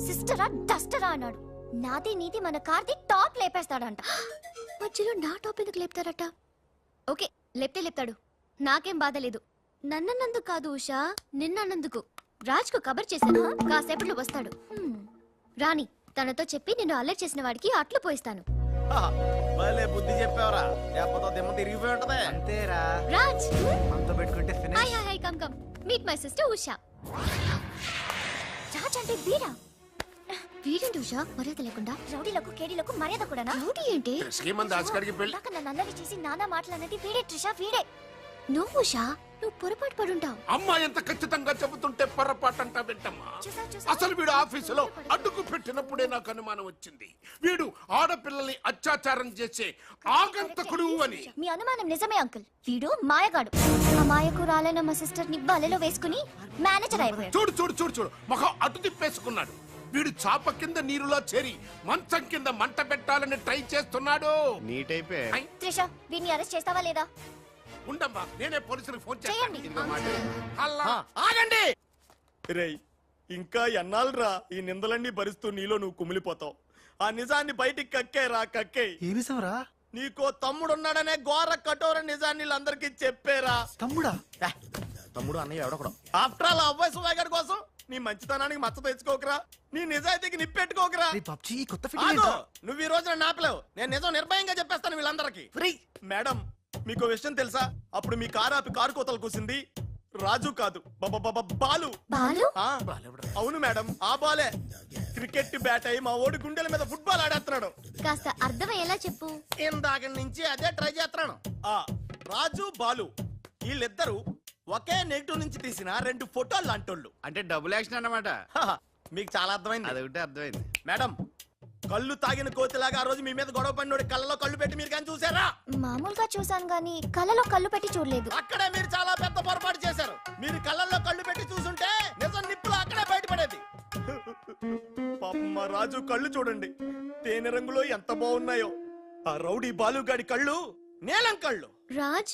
సిస్టరా డస్టరా అన్నాడు. నాది నీది మన కార్ది టాప్ లేపేస్తాడంట. మధ్యలో నా టాప్ ఎందుకు లేపుతారట? ఓకే, లేపుతాడు, నాకేం బాధ లేదు. నన్నందుకు కాదు ఉషా, నిన్నందుకు. రాజ్కు కబర్ చేశాను, కాసేపట్లో వస్తాడు. రాణి, తనతో చెప్పి నిన్ను అల్లరి చేసిన వాడికి అట్లు పోయిస్తాను. బుద్ధి చెప్పావరా, లేకపోతే దిమ్మ తిరిగిపోయి ఉంటది. అంతేరా రాజ్. మనతో పెట్టుకుంటే finish. High come meet my sister Usha. Raj అంటే వీరా? వీరేంటి ఉషా మర్యాద లేకుండా? రౌడీలకు కేడీలకు మర్యాద కూడా. రౌడీ ఏంటి? నన్ను అల్లరి చేసి నానా మాటలనేది వీడే త్రిష, వీడే. నువ్వు ఉషా, నువ్వు పొరపాటు పడుంటావు. అమ్మా ఎంత ఖచ్చితంగా చెబుతుంటే పొరపాటు అంటా వింటమ్మా. అసలు వీడు ఆఫీసులో అడ్డుకు పెట్టినప్పుడే నాకు అనుమానం వచ్చింది, వీడు ఆడపిల్లల్ని అత్యాచారం చేసే ఆగంతకుడు అని. మీ అనుమానం నిజమే అంకుల్, వీడు మాయగాడు. ఆ మాయకు రాలైన మా సిస్టర్ ని బలలో వేసుకుని మేనేజర్ అయిపోయాడు. చూడు మొహం అటు తిప్పేసుకున్నాడు. వీడు చాప కింద నీరులో చేరి మంచం కింద మంట పెట్టాలని ట్రై చేస్తున్నాడు. త్రిష, వీడిని అరెస్ట్ చేస్తావా లేదా? ఉండమ్మా, నేనే పోలీసులకు ఫోన్ చేయండి. ఆగండి. రేయ్, ఇంకా ఎన్నాళ్ళరా ఈ నిందలన్నీ భరిస్తూ నీలో నువ్వు కుమిలిపోతావు? ఆ నిజాన్ని బయటికి కక్కే. ఏ విషయంరా? నీకో తమ్ముడున్నాడనే ఘోర కఠోర నిజాన్ని వీళ్ళందరికీ చెప్పేరా. తమ్ముడా? తమ్ముడు అన్నయ్య ఎవడొకడు. ఆఫ్టర్ ఆల్ అబ్బాయి సుమాయ్ గారి కోసం నీ మంచితనానికి మచ్చ తెచ్చుకోకరా, నీ నిజాయితీకి నిప్పెట్టుకోకరా. పబ్జి కొత్త ఆగు! నువ్వు ఈ రోజున నాపలేవు. నేను నిజం నిర్భయంగా చెప్పేస్తాను వీళ్ళందరికీ. మేడం, మీకు విషయం తెలుసా? అప్పుడు మీ కారు ఆపి కారు కోతలు కూసింది రాజు కాదు, బాలు. ఆ, అవును మేడం, ఆ బాలే క్రికెట్ బ్యాట్ అయి మా ఓడి గుండెల మీద ఫుట్బాల్ ఆడేస్తున్నాడు. కాస్త అర్థమయ్యేలా చెప్పు. ఇందాక నుంచి అదే ట్రై చేస్తున్నాను. ఆ రాజు బాలు వీళ్ళిద్దరూ ఒకే నెగిటివ్ నుంచి తీసిన 2 ఫోటోలు లాంటోళ్ళు. అంటే డబుల్ యాక్షన్ అన్నమాట. మీకు చాలా అర్థమైంది. అదొకటి అర్థమైంది. మేడం, కళ్ళు తాగిన కోతిలాగా ఆ రోజు మీ మీద గొడవ పడినోడి కళ్ళలో కళ్ళు పెట్టి మీరు కానీ చూసారా? మామూలుగా చూసాను గానీ కళ్ళలో కళ్ళు పెట్టి చూడలేదు. అక్కడే మీరు చాలా పెద్ద పొరపాటు చేశారు. మీరు కళ్ళల్లో కళ్ళు పెట్టి చూసుంటే నిజం నిప్పులు అక్కడే బయటపడేది. పాపం మా రాజు కళ్ళు చూడండి, తేనె రంగులో ఎంత బాగున్నాయో. ఆ రౌడీ బాలుగాడి కళ్ళు నీలం కళ్ళు. రాజ్,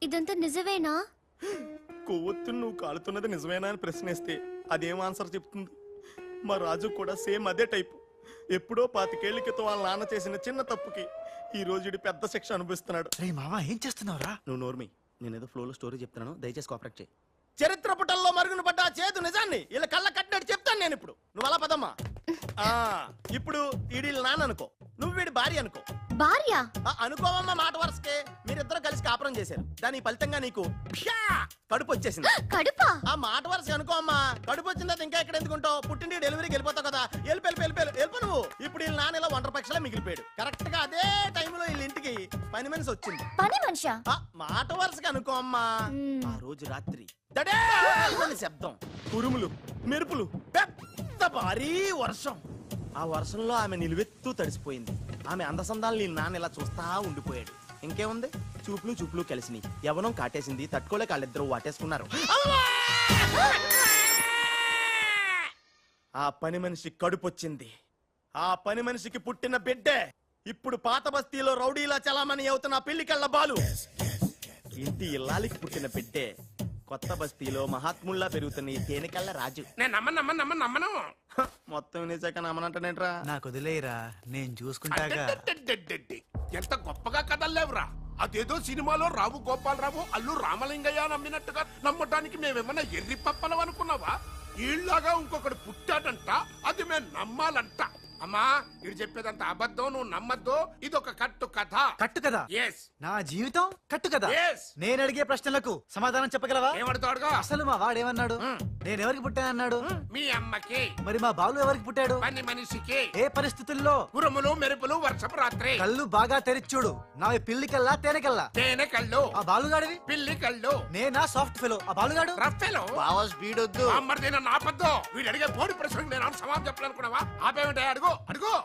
ఇదంతా నిజమేనా? కొవ్వొత్తు నువ్వు కాలుతున్నది నిజమేనా అని ప్రశ్నిస్తే అదేం ఆన్సర్ చెప్తుంది? మా రాజు కూడా సేమ్ అదే టైపు. ఎప్పుడో 25 ఏళ్ల క్రితం వాళ్ళ నాన్న చేసిన చిన్న తప్పుకి ఈ రోజు ఈడు పెద్ద శిక్ష అనుభవిస్తున్నాడు. మావా ఏం చేస్తున్నావురా? నువ్వు నోర్మి, నేనేదో ఫ్లోలో స్టోరీ చెప్తున్నాను, దయచేసి కోఆపరేట్ చేయి. చరిత్ర పుటల్లో మరుగున పడ్డ ఆ చేదు నిజాన్ని ఇలా కళ్ళ కట్టినట్టు చెప్తాను నేను ఇప్పుడు. నువ్వు అలా పదమ్మా. ఇప్పుడు ఈడి నాన్న అనుకో, నువ్వు వీడి భార్య అనుకో. భార్య అనుకోవమ్మా, మాట వరుసకే మీరిద్దరు కలిసి కాపురం చేశారు. దాని ఫలితంగా నీకు కడుపు వచ్చేసింది. కడుపా? ఆ మాట వరుస అనుకో అమ్మా. కడుపు వచ్చిన తర్వాత ఇంకా ఎక్కడ ఎందుకుంటావు? పుట్టింటి డెలివరీకి వెళ్ళిపోతావు కదా. వెళ్ళిపో నువ్వు. ఇప్పుడు వీళ్ళ నాన్న ఇలా 100 పక్షలా మిగిలిపోయాడు. కరెక్ట్ గా అదే టైంలో వీళ్ళ ఇంటికి పని మనిషి వచ్చింది. పని మనిషా? మాట వరుసగా అనుకో అమ్మా. ఆ రోజు రాత్రి శబ్దం, ఉరుములు, మెరుపులు, పెద్ద భారీ వర్షం. ఆ వర్షంలో ఆమె నిలువెత్తు తడిసిపోయింది. ఆమె అందసందాలు నీ నాన్న ఇలా చూస్తా ఉండిపోయాడు. ఇంకేముంది, చూపులు కలిసినాయి. యవనం కాటేసింది. తట్టుకోలేక వాళ్ళిద్దరూ వాటేసుకున్నారు. ఆ పని మనిషి కడుపొచ్చింది. ఆ పని మనిషికి పుట్టిన బిడ్డే ఇప్పుడు పాత బస్తీలో రౌడీలా చలామణి అవుతున్న పెళ్లి కళ్ళ బాలు. ఇంటి ఇల్లాలికి పుట్టిన బిడ్డే కొత్త బస్తీలో మహాత్ముల్లా పెరుగుతున్న ఈ తేనెకళ్ళ రాజు. నేను నమ్మను. మొత్తం వినేశాక నమ్మనంటేనేట్రా? నాకు వదిలేరా, నేను చూసుకుంటాగా. అడ్డడ్డడ్డడ్డడ్డి. ఎంత గొప్పగా కథలు లేవురా. అదేదో సినిమాలో రావు గోపాలరావు అల్లు రామలింగయ్య నమ్మినట్టుగా నమ్మటానికి మేమేమన్నా ఎర్రి పప్పలం అనుకున్నావా? ఈళ్ళగా ఇంకొకటి పుట్టాడంట, అది మేము నమ్మాలంట. అమ్మా, ఇది చెప్పేదంత అబద్ధం, నువ్వు నమ్మద్దు. ఇదొక కట్టు కథ. కట్టు కదా? ఎస్. నా జీవితం కట్టు కదా? నేను అడిగే ప్రశ్నలకు సమాధానం చెప్పగలవా? ఏమడుతాడుగా? అసలు మా వాడేమన్నాడు? నేను ఎవరికి పుట్టానన్నాడు? మీ అమ్మకి. మరి మా బాలు ఎవరికి పుట్టాడు? పని మనిషికి. ఏ పరిస్థితుల్లో? ఉరుములు మెరుపులు, వర్షపు రాత్రి. కళ్ళు బాగా తెరిచూడు. నావి పిల్లి కల్లా తేనె కల్లా? తేనె కళ్ళు. ఆ బాలుగాడివి? పిల్లి కళ్ళు. నేనా సాఫ్ట్ ఫెలో, ఆ బాలుగాడు రఫ్ ఫెలో. బావా స్పీడ్ వద్దు. అమ్మర్దైనా నాపద్దు. వీడు అడిగే పోటీ ప్రశ్నకు నేను సమాధానం చెప్పాలనుకున్నావా? ఆపేమంటే అడుగు.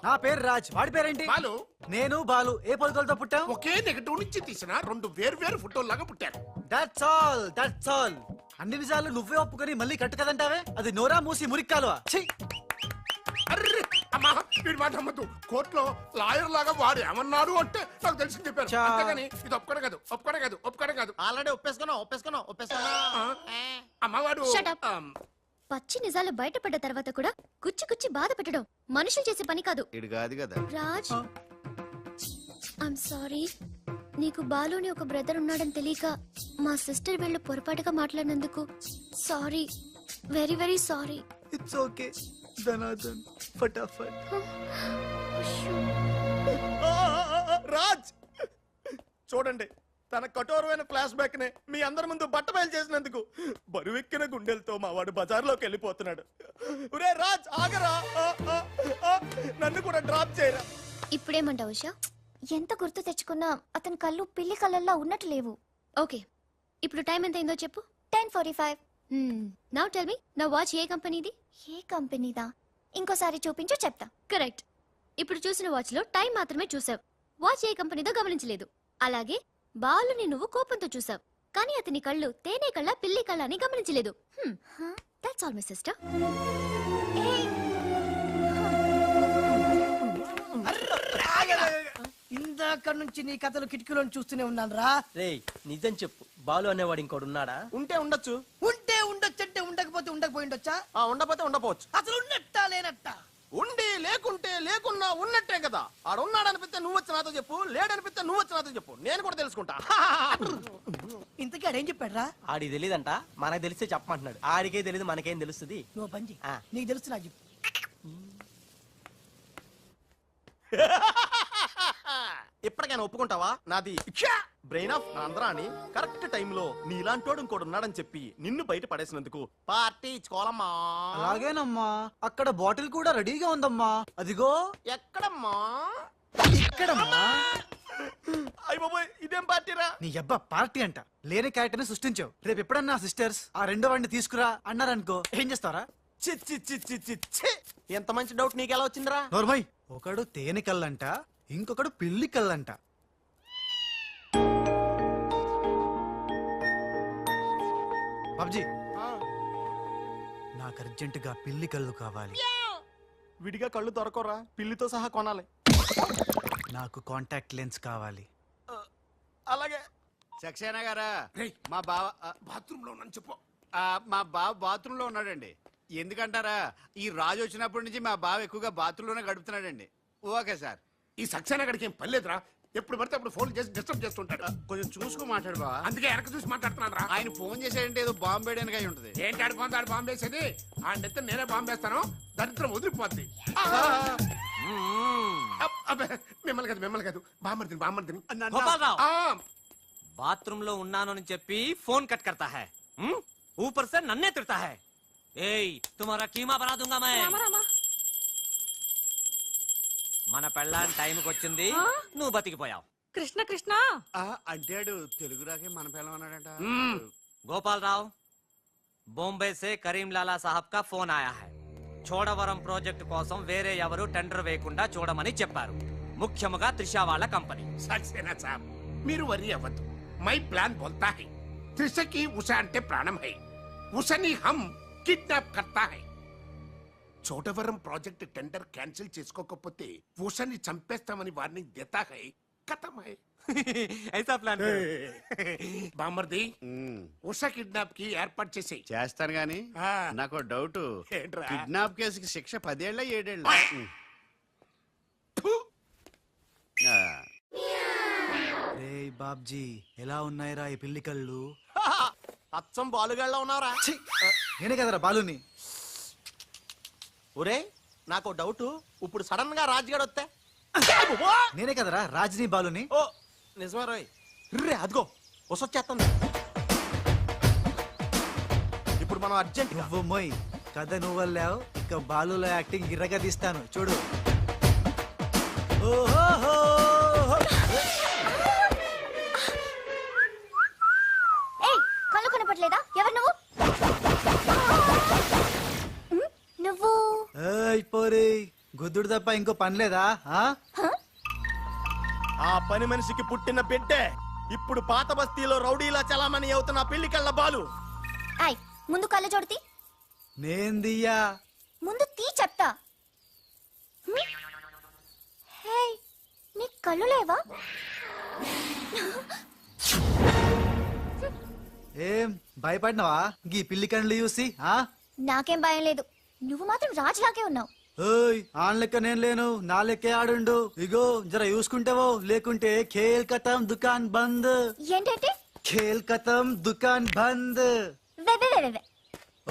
నా పేరు రాజ్, వాడి పేరేంటి? బాలు. నేను బాలు ఏ పొలకలతో పుట్టాం? ఒకే నెగటివ్ నుంచి తీసిన 2 వేర్వేరు ఫోటోల్లాగా పుట్టారు. That's all. అన్ని నిజాలు నువ్వే ఒప్పుకొని మళ్ళీ కట్టు కదంటావే? అది నోరా మూసి మురిక్కాలువా? అర్రే అమ్మా, వీడి మాట నమ్మద్దు. కోర్టులో లాయర్ లాగా వాడు ఏమన్నాడు అంటే నాకు తెలిసి చెప్పారు. అంతేగాని ఇది ఒప్పుకోవడం కాదు. ఆల్రెడీ ఒప్పేసుకున్నావు. అమ్మవాడు పచ్చి నిజాలు బయటపడ్డ తర్వాత కూడా గుచ్చి బాధ పెట్టడం మనుషులు చేసే పని కాదు. ఇడు కాదు కదా. Raj, I'm sorry. నీకు బాలుని ఒక బ్రదర్ ఉన్నాడని తెలియక మా సిస్టర్ వీళ్ళు పొరపాటుగా మాట్లాడినందుకు sorry, very very sorry. It's okay ధనాధన్ ఫటాఫట్. రాజ్ చూడండి, తన కఠోరమైన ఫ్లాష్ బ్యాక్ నే మీ అందరి ముందు బట్టబయలు చేసినందుకు బరువెక్కిన గుండెలతో మా వాడు బజార్లోకి వెళ్ళిపోతున్నాడు. ఒరే రాజ్, ఆగరా, నన్ను కూడా డ్రాప్ చేయరా. ఇప్పుడేమంటావు ఉషా? ఎంత గుర్తు తెచ్చుకున్నా అతని కళ్ళు పిల్లి కళ్ళల్లో ఉన్నట్టు లేవు. ఓకే, ఇప్పుడు టైం ఎంత అయిందో చెప్పు. 10:45. నౌ టెల్ మీ, నా వాచ్ ఏ కంపెనీది? ఏ కంపెనీదా? ఇంకోసారి చూపించు చెప్తా. కరెక్ట్. ఇప్పుడు చూసిన వాచ్ లో టైం మాత్రమే చూసావు, వాచ్ ఏ కంపెనీదో గమనించలేదు. అలాగే బాలుని నువ్వు కోపంతో చూసావు, కానీ అతని కళ్ళు తేనె కళ్ళ పిల్లి కళ్ళ అని గమనించలేదు. That's all my sister. ఇందాక నుంచి నీ కథలు కిటికీలోని చూస్తూనే ఉన్నాను రా. రేయ్, నిజం చెప్పు, బాలు అనేవాడు ఇంకోడు ఉన్నాడా? ఉంటే ఉండొచ్చు అంటే ఉండకపోతే ఉండకపోయి ఉండొచ్చా? ఉండపోతే ఉండపోవచ్చు. అసలు ఉన్నట్టా లేనట్టా? ఉండి లేకుంటే లేకున్నా ఉన్నట్టే కదా. ఆడున్నాడనిపిస్తే నువ్వు వచ్చి నాతో చెప్పు, లేడనిపిస్తే నువ్వు వచ్చి నాతో చెప్పు, నేను కూడా తెలుసుకుంటా. ఇంతకీ ఆడేం చెప్పాడు రా? ఆడికి తెలియదంట, మనకు తెలిస్తే చెప్పమంటున్నాడు. ఆడికే తెలియదు, మనకేం తెలుస్తుంది? నువ్వు పంచి నీకు తెలుసు నాకు చెప్పు. ఇప్పటికైనా ఒప్పుకుంటావా? నాది బ్రెయిన్ ఆఫ్ ఆంధ్రా అని కరెక్ట్ టైంలో నీలాంటోడు ఇంకోటి ఉన్నాడని చెప్పి నిన్ను బయట పడేసినందుకు పార్టీ ఇచ్చుకోవాలమ్మా. అలాగేనమ్మా, అక్కడ బాటిల్ కూడా రెడీగా ఉందమ్మా. అదిగో. ఎక్కడమ్మా? ఇక్కడమ్మా. అయ్య బాబోయ్, ఇదేం పార్టీరా? నీ అబ్బా పార్టీ అంట. లేని క్యారెక్టర్ ని సృష్టించావు. రేపు ఎప్పుడన్నా సిస్టర్స్ ఆ రెండో వాడిని తీసుకురా అన్నారనుకో, ఏం చేస్తారా? ఎంత మంచి డౌట్ నీకెలా వచ్చిందిరా? నోర్మై, ఒకడు తేనె కళ్ళంట, ఇంకొకడు పిల్లి కళ్ళంట. బాబ్జీ, నాకు అర్జెంటుగా పిల్లి కళ్ళు కావాలి. విడిగా కళ్ళు దొరకరా, పిల్లితో సహా కొనాలి. నాకు కాంటాక్ట్ లెన్స్ కావాలి. అలాగే. సక్సేనా గారా, మా బావ బాత్రూమ్ లో ఉన్నాను చెప్పు. మా బావ బాత్రూమ్ లో ఉన్నాడండి. ఎందుకంటారా, ఈ రాజు వచ్చినప్పటి నుంచి మా బావ ఎక్కువగా బాత్రూమ్ లోనే గడుపుతున్నాడండి. Okay sir. ఈ సక్సేనా గడికి ఏం పర్లేదురా, ఎప్పుడు పడితే అప్పుడు ఫోన్ చేసి డిస్టర్బ్ చేస్తుంటాడు. కొంచెం చూసుకో మాట్లాడు బావ. అందుకే వెనక చూసి మాట్లాడుతున్నాను రా. ఆయన ఫోన్ చేసాడంటే ఏదో బాంబు వేయడానికి అయి ఉంటది. ఏంటి ఆడుకోండి, ఆడు బాంబు వేసేది? ఆ నెత్త నేనే బాంబు వేస్తాను, దరిద్రం వదిలిపోద్ది. మిమ్మల్ని కాదు బామ్మర్దిని. గోపాలరావు, బాత్రూమ్ లో ఉన్నాను అని చెప్పి ఫోన్ కట్ करता है, ऊपर से नन्हे तिरता है. ఏయ్, तुम्हारा कीमा बना दूंगा मैं. మన పెళ్ళాన్ టైంకి వచ్చింది, నువ్వు బతికిపోయావు. కృష్ణ కృష్ణ అంటాడు తెలుగు రాకే మన పిల్లం అన్నాడంట. గోపాలరావు, బొంబే సే కరీం లాలా సాహబ్ కా ఫోన్ ఆయా హై. చోడవరం ప్రాజెక్ట్ కోసం వేరే ఎవరు టెండర్ వేయకుండా చూడమని చెప్పారు, ముఖ్యముగా త్రిషా వాళ్ళ కంపెనీ. సక్సేనా సాబ్, మీరు వరి అవ్వద్దు. మై ప్లాన్ బోల్తా హై. త్రిషకి ఉష అంటే ప్రాణం హై. ఉషని హమ్ కిడ్నాప్ కర్తా హై. చోటవరం ప్రాజెక్ట్ టెండర్ క్యాన్సిల్ చేసుకోకపోతే ఉషని చంపేస్తామని వార్నింగ్ దేతా హై. ఖతం హై. ఐసా ప్లాన్ బామర్ది, ఉష కిడ్నాప్ కి ఏర్పాటు చేసేయ్. చేస్తాను గాని నాకు డౌట్. ఏంట్రా? కిడ్నాప్ కేసుకి శిక్ష 10 ఏళ్ళ 7 ఏళ్ళ? రేయ్ బాబ్జీ, ఎలా ఉన్నాయిరా ఈ పిల్లి కళ్ళు? అచ్చం బాలుగాళ్ళ ఉన్నారా? నేనే కదరా బాలుని. ఒరే, నాకు డౌట్. ఇప్పుడు సడన్ గా రాజుగాడు వస్తే? నేనే కదరా రాజనీ బాలుని. ఓ నిజమే రోయ్. రే అదిగో వసొచ్చేస్తుంది. ఇప్పుడు మనం అర్జెంట్ నువ్వు మొయ్ కథ నువ్వు వెళ్ళావు, ఇక బాలులో యాక్టింగ్ గిర్రగా తీస్తాను చూడు. ఓహో, కళ్ళు కనపట్లేదా? ఎవరు నువ్వు? నువ్వు పోరే, గుద్దుడు తప్ప ఇంకో పని లేదా? ఆ పని మనిషికి పుట్టిన బిడ్డే ఇప్పుడు పాత బస్తీలో రౌడీలా చలామణి అవుతున్న పిల్లి కళ్ళ బాలు. ఐ ముందు కళ్ళు చూడతి. నేందియ్యా, ముందు తీ చెప్తా. హే, నీ కళ్ళు లేవా? ఏం భయపడినావా గీ పిల్లి కళ్ళు చూసి? నాకేం భయం లేదు, నువ్వు మాత్రం రాజులాగే ఉన్నావు. ఓయ్, ఆన్ లెక్క నేను లేను, నా లెక్కే ఆడుండు. ఇగో జర చూసుకుంటావో, లేకుంటే ఖేల్ ఖతం దుకాన్ బంద్. ఏంటంటే? ఖేల్ ఖతం దుకాన్ బంద్.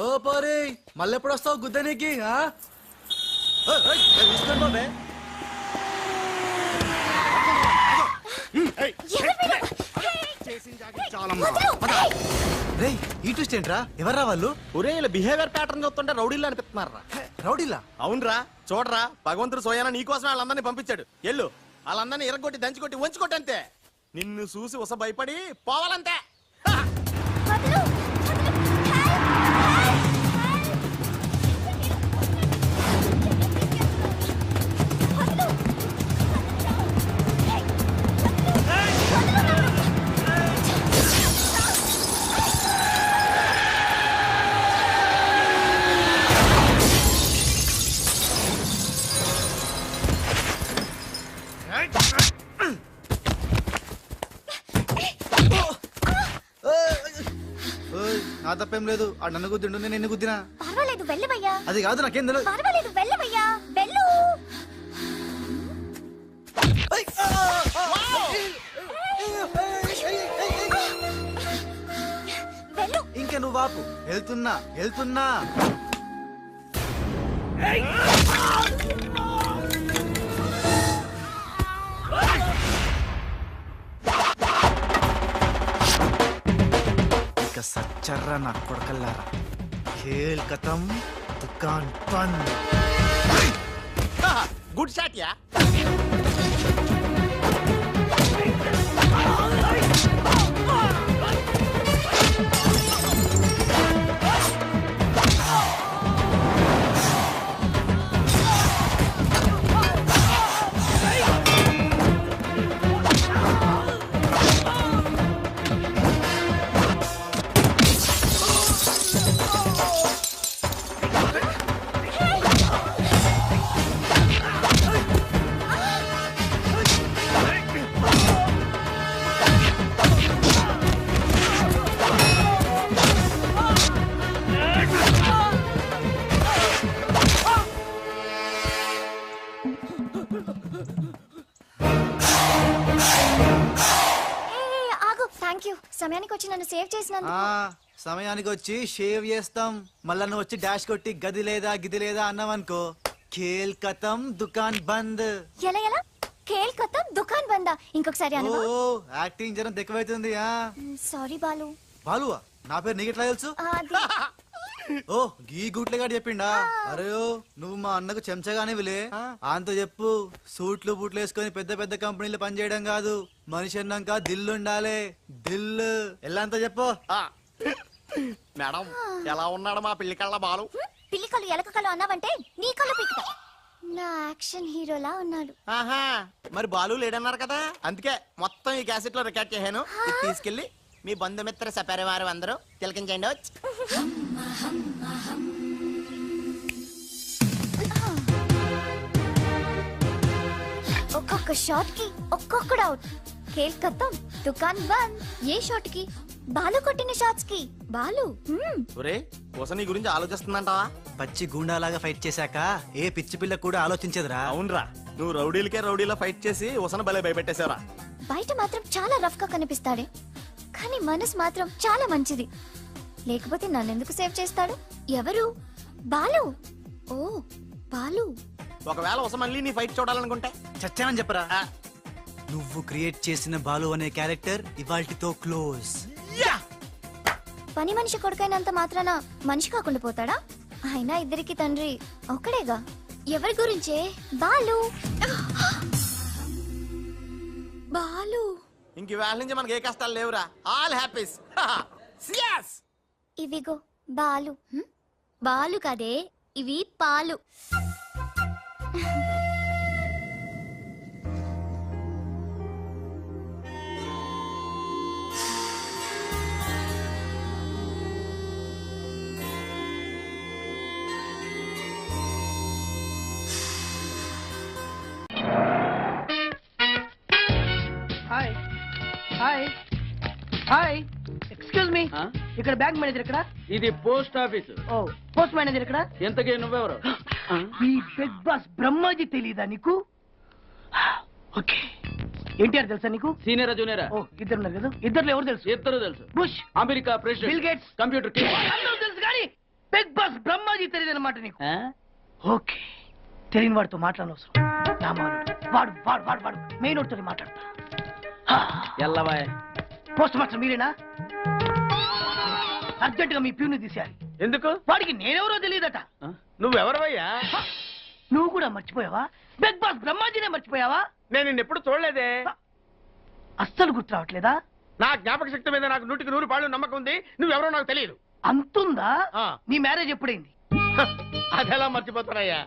ఓ పోరే, మళ్ళెప్పుడు వస్తావు గుద్దనికి? చూసుకోండి బాబే. రేయ్, ఈ ట్విస్ట్ ఏంట్రా? ఎవర్రా వాళ్ళు? ఒరే, ఇలా బిహేవియర్ ప్యాటర్న్ చూస్తుంటే రౌడీలు అనిపిస్తున్నారా? రౌడీలా? అవునరా, చూడరా, భగవంతుడు సోయానా నీకోసం వాళ్ళందరినీ పంపించాడు. ఎల్లు, వాళ్ళందరినీ ఎరగొట్టి దంచుకొట్టి వంచుకొట్టి అంతే. నిన్ను చూసి ఉస భయపడి పోవాలంతే. నా తప్పేం లేదు, ఆ నన్ను గుద్దిండు, నేను ఎన్ని గుద్దినా. పర్వాలేదు వెళ్ళవయ్యా. అది కాదు, నాకేం తెలియదు. పర్వాలేదు వెళ్ళవయ్యా, వెళ్ళు. ఓకే నువ్వు ఆపు. వెళ్తున్నా వెళ్తున్నా. ఇక సచ్చర్రా నా కొడకల్లారా. ఖేల్ ఖతం, దుకాన్ బంద్. Good shot yeah. సమయానికి వచ్చి నన్ను సేవ్ చేసినందుకు. సమయానికి వచ్చి షేవ్ చేస్తాం. మళ్ళా నువ్వు వచ్చి డాష్ కొట్టి గది లేదా గిది లేదా అన్నావనుకో, ఖేల్ ఖతం దుకాన్ బంద్. ఎలా ఎలా ఖేల్ ఖతం దుకాన్ బందా? ఇంకొకసారి అనవా? ఓ యాక్టింగ్ జరం ఎక్కువైతుంది. సారీ బాలు. బాలువా? నా పేరు నీకు ఎట్లా తెలుసు? ఓ గీ గుట్లేగాడు చెప్పిండా? అరే నువ్వు మా అన్నకు చెంచగానే విలే. అంత చెప్పు, సూట్లు బూట్లు వేసుకొని పెద్ద పెద్ద కంపెనీలు పనిచేయడం కాదు, మనిషి అన్నాక దిల్లు ఉండాలి. దిల్లు ఎల్లంతా చెప్పు. మేడం ఎలా ఉన్నాడు మా పిల్లి కళ్ళ బాలు? పిల్లి కళ్ళు ఎలక కళ్ళు అన్నావంటే నీ కళ్ళు పిక్కుతా. నా యాక్షన్ హీరోలా ఉన్నాడు. ఆహా మరి బాలు లేడన్నారు కదా, అందుకే మొత్తం ఈ క్యాసెట్ లో రికార్డ్ చేశాను. ఇది తీసుకెళ్లి మీ బంధుమిత్ర సపరివారు అందరూ తిలకించండి. ఒక్కొక్క షాట్ కి ఒక్కొక్కడు అవుట్. ఖేల్ ఖతం దుకాన్ బంద్. ఏ షాట్ కి? బాలు కొట్టిన షాట్స్ కి బాలు. ఒరే కోసం నీ గురించి ఆలోచిస్తుందంటావా? పచ్చి గూండాలాగా ఫైట్ చేశాక ఏ పిచ్చి పిల్ల కూడా ఆలోచించదురా. అవునరా, నువ్వు రౌడీలకే రౌడీలా ఫైట్ చేసి ఉసన భలే భయపెట్టేశారా. బయట మాత్రం చాలా రఫ్ గా కనిపిస్తాడే, కానీ మనసు మాత్రం చాలా మంచిది. లేకపోతే నన్నెందుకు సేవ్ చేస్తాడు? ఎవరు? బాలు. ఓ బాలు. ఒకవేళ ఉస మళ్ళీ నీ ఫైట్ చూడాలనుకుంటే చచ్చానని చెప్పరా. నువ్వు క్రియేట్ చేసిన బాలు అనే క్యారెక్టర్ ఇవాల్టితో క్లోజ్. పని మనిషి కొడుకైనంత మాత్రాన మనిషి కాకుండా పోతాడా? అయినా ఇద్దరికి తండ్రి ఒక్కడేగా. ఎవరి గురించే? బాలు. బాలు. ఇంక వేళ నుంచి మనకి ఏ కష్టాలు లేవురా. All happies. ఇవిగో బాలు. బాలు కదే, ఇవి పాలు. Hi hi hi, excuse me, ఇక్కడ బ్యాంక్ మేనేజర్ ఇక్కడ? ఇది post office. Oh post manager ఇక్కడ? ఎంతకీ నువ్వెవరు? ఈ బిగ్ బాస్ బ్రహ్మాజీ తెలీదా నీకు? ఓకే, ఎన్టీఆర్ తెలుసా నీకు? సీనియరా జూనియరా? ఓ ఇద్దరు ఉన్నారు కదా, ఇద్దరు ఎవరు తెలుసు? ఇద్దరు తెలుసు. Bush, America president, bill gates, computer king. అందరూ తెలుసు కానీ బిగ్ బాస్ బ్రహ్మాజీ తెలియదు అనమాట నీకు. ఓకే, తెలియని వాడితో మాట్లాడనవసరం. నా మానుడు వాడు వాడు వాడు వాడు మెయిన్ వాడితో మాట్లాడతా. ఎల్లవాయ్ పోస్ట్ మాస్టర్ మీరేనా? అర్జెంట్ గా మీ ప్యూని తీసేయాలి. ఎందుకు? వాడికి నేనెవరో తెలియదట. నువ్వెవరవయ్యా? నువ్వు కూడా మర్చిపోయావా? బిగ్ బాస్ బ్రహ్మాజీనే మర్చిపోయావా? నేను నిన్నెప్పుడు చూడలేదే. అస్సలు గుర్తు రావట్లేదా? నా జ్ఞాపక శక్తి మీద నాకు 100% నమ్మకం ఉంది. నువ్వెవరో నాకు తెలియదు. అంతుందా? నీ మ్యారేజ్ ఎప్పుడైంది? అదెలా మర్చిపోతానయ్యా?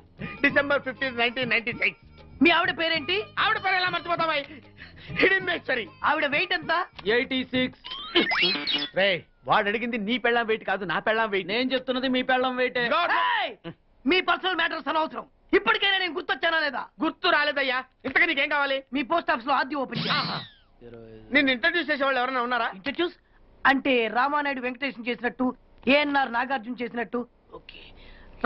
డిసెంబర్ 15, 1996. మీ ఆవిడ పేరేంటి? ఆవిడ పేరు ఎలా మర్చిపోతావా? హిడెన్బేశ్వరి. ఆవిడ వెయిట్ ఎంత? 86. రే, వాడు అడిగింది నీ పెళ్ళాం వెయిట్ కాదు, నా పెళ్ళాం వెయిట్. నేను చెప్తున్నది మీ పెళ్ళాం వెయిట్. మీ పర్సనల్ మ్యాటర్స్ అనవసరం. ఇప్పటికైనా నేను గుర్తొచ్చానా లేదా? గుర్తు రాలేదయ్యా. ఇంతగా నీకేం కావాలి? మీ పోస్ట్ ఆఫీస్ లో ఆద్యం ఓపెన్ చేయాలి. నిన్ను ఇంట్రడ్యూస్ చేసే వాళ్ళు ఎవరైనా ఉన్నారా? ఇంట్రడ్యూస్ అంటే రామానాయుడు వెంకటేశం చేసినట్టు, ఏఎన్ఆర్ నాగార్జున చేసినట్టు. ఓకే,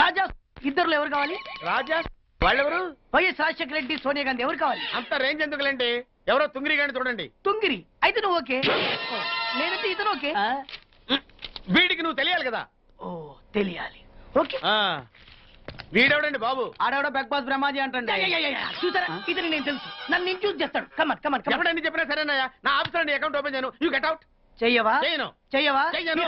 రాజా ఇద్దరులో ఎవరు కావాలి? రాజా వాళ్ళెవరు? వైఎస్ రాజశేఖర రెడ్డి, సోనియా గాంధీ ఎవరు కావాలి? అంత రేంజ్ ఎందుకులేండి, ఎవరో తుంగిరి గాని చూడండి. తుంగిరి అయితే నువ్వు ఓకే, నేనైతే ఇతను ఓకే. వీడికి నువ్వు తెలియాలి కదా. ఓ తెలియాలి. ఓకే. వీడెవడండి బాబు? ఆడెవడో బిగ్ బాస్ బ్రహ్మాజీ అంటండి. చూసారా, ఇతను నేను తెలుసు, నన్ను ఇంట్యూస్ చేస్తాడు. Come on come on come on. ఎవడని చెప్పినా సరేనయ్యా, నా ఆఫీసర్ అకౌంట్ ఓపెన్ చేయను. You get out. చెయ్యవా? చేయను. చెయ్యవా? చెయ్యను.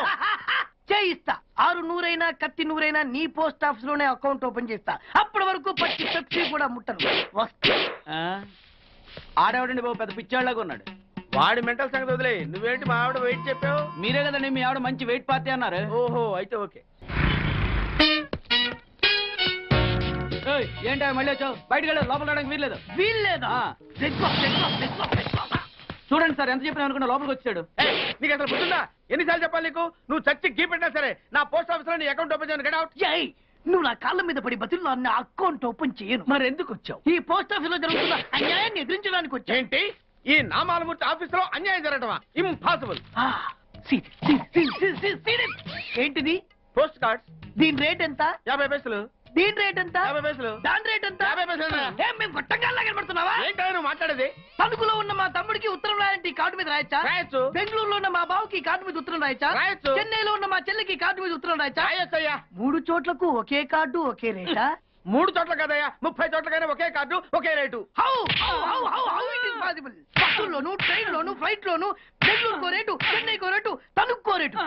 చేయిస్తా. 600 కత్తి 100 నీ పోస్ట్ ఆఫీస్ లోనే అకౌంట్ ఓపెన్ చేస్తా. అప్పటి వరకు పచ్చి పెప్సీ కూడా ముట్టను. వస్తా. ఆడెవడండి బాబు, పెద్ద పిచ్చాళ్ళగా ఉన్నాడు. వాడి మెంటల్ సంగతి వదిలే. నువ్వేంటి మా ఆవిడ వెయిట్ చెప్పావు? మీరే కదండి మీ ఆవిడ మంచి వెయిట్ పార్టీ అన్నారు. ఓహో, అయితే ఓకే. ఏంటా మళ్ళీ వచ్చావు? బయటకు వెళ్ళదు, లోపల రావడానికి వీల్లేదు. వీల్లేదా? చూడండి సార్, ఎంత చెప్పినా అనుకున్నా లోపలికి వచ్చాడు. నీకు అసలు గుర్తుందా? ఎన్నిసార్లు చెప్పాలి నీకు? నువ్వు చచ్చి గీ పెట్టినా సరే నా పోస్ట్ ఆఫీస్ లో నీ అకౌంట్ ఓపెన్ చేయను. Get out. నువ్వు నా కాళ్ళ మీద పడి బతుల్లో నా అకౌంట్ ఓపెన్ చేయను. మరి ఎందుకు వచ్చావు? ఈ పోస్ట్ ఆఫీస్ లో జరుగుతున్న అన్యాయాన్ని ఎదిరించడానికి వచ్చా. ఏంటి? ఈ నామాలమూర్తి ఆఫీస్ లో అన్యాయం జరగటమా? ఇంపాసిబుల్. ఏంటిది? Post cards. దీని రేట్ ఎంత? 50 పైసలు. దీని రేట్ ఎంత? 50 పైసలు. దాని రేట్ ఎంత? 50 పైసలు. మేము గొట్టంగాల్లా కనబడుతున్నావా? ఏంటో నువ్వు మాట్లాడేది? తణుకులో ఉన్న మా తమ్ముడికి ఉత్తరం రాయంటే కార్డు మీద రాయచ్చా? రాయొచ్చు. బెంగళూరులో ఉన్న మా బావుకి కార్డు మీద ఉత్తరం రాయచ్చా? రాయొచ్చు. చెన్నైలో ఉన్న మా చెల్లికి కార్డు మీద ఉత్తరం రాయచ్చా? రాయొచ్చయ్యా. 3 చోట్లకు ఒకే కార్డు ఒకే రేటా? 3 చోట్ల కదయ్యా, 30 చోట్లకైనా ఒకే కార్డు ఒకే రేటు. బస్సుల్లోను, ట్రైన్ లోను, ఫ్లైట్ లోను బెంగళూరుకో రేటు, చెన్నైకో రేటు, తణుక్కో రేటు.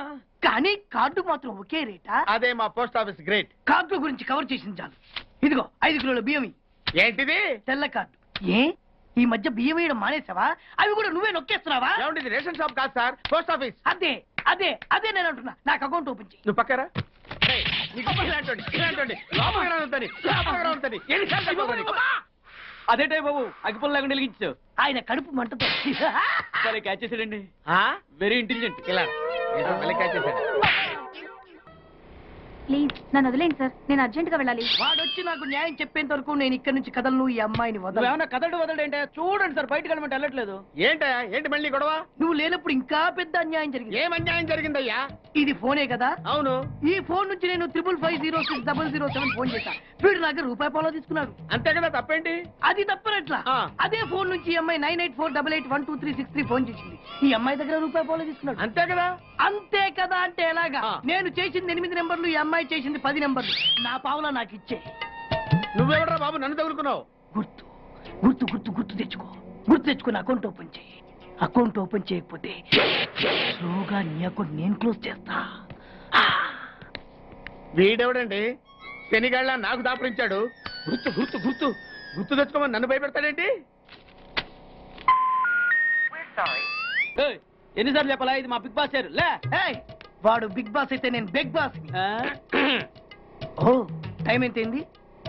కానీ కార్డు మాత్రం ఒకే రేటా? అదే మా పోస్ట్ ఆఫీస్ గ్రేట్. కార్డు గురించి కవర్ చేసింది చాలు. ఇదిగో 5 కిలోల బియ్యం. ఏంటిది? తెల్ల కార్డు. ఏ ఈ మధ్య బియ్యం వేయడం మానేసావా? అవి కూడా నువ్వే నొక్కేస్తున్నావా? ఏమండి, రేషన్ షాప్ కాదు సార్, పోస్ట్ ఆఫీస్. అదే అదే అదే నేను అంటున్నా. నాకు అకౌంట్ ఓపెన్ చేయి. నువ్వు పక్కరా. అదేటే బాబు, అగ్గిపుల్ల లేకుండా వెలిగించావు. ఆయన కడుపు మంటతో సరే క్యాచ్ చేసాడండి. Very intelligent. ఇలా క్యాచ్ చేశాడు. ప్లీజ్ నన్ను వదిలేండి సార్, నేను అర్జెంట్ గా వెళ్ళాలి. వాడొచ్చి నాకు న్యాయం చెప్పేంత వరకు నేను ఇక్కడ నుంచి కదలను. ఈ అమ్మాయిని వదలను. ఏమన్నా వదలడేంటే? చూడండి సార్, బయటకు వెళ్ళమంటే వెళ్ళట్లేదు. ఏంటి మళ్ళీ గొడవ? నువ్వు లేనప్పుడు ఇంకా పెద్ద అన్యాయం జరిగింది. ఏం అన్యాయం జరిగిందయ్యా? ఇది ఫోనే కదా? అవును. ఈ ఫోన్ నుంచి నేను 555060007 ఫోన్ చేశా. వీడు నాకు ₹1 తీసుకున్నాడు. అంతే కదా, తప్పేంటి? అది తప్పనట్లా. అదే ఫోన్ నుంచి ఈ అమ్మాయి 984888123363 ఫోన్ చేసింది. ఈ అమ్మాయి దగ్గర ₹1 తీసుకున్నాడు. అంతే కదా? అంతే కదా అంటే ఎలాగా? నేను చేసింది 8 నెంబర్లు, ఈ అమ్మాయి చేసింది 10 నెంబర్లు. నా పావులా నాకు ఇచ్చే. నువ్వెవడరా బాబు నన్ను తగులుకున్నావు? గుర్తు గుర్తు గుర్తు గుర్తు తెచ్చుకో. గుర్తు తెచ్చుకుని అకౌంట్ ఓపెన్ చేయి. అకౌంట్ ఓపెన్ చేయకపోతే స్లోగా నీ అకౌంట్ నేను క్లోజ్ చేస్తా. వీడెవడండి శనిగాళ్ళ నాకు దాపరించాడు? గుర్తు గుర్తు గుర్తు గుర్తు తెచ్చుకోమని నన్ను భయపెడతాడేంటి? ఎన్నిసార్లు చెప్పాలా, ఇది మా బిగ్ బాస్ సార్. లే వాడు బిగ్ బాస్ అయితే నేను బిగ్ బాస్. ఓ టైం ఎంతైంది?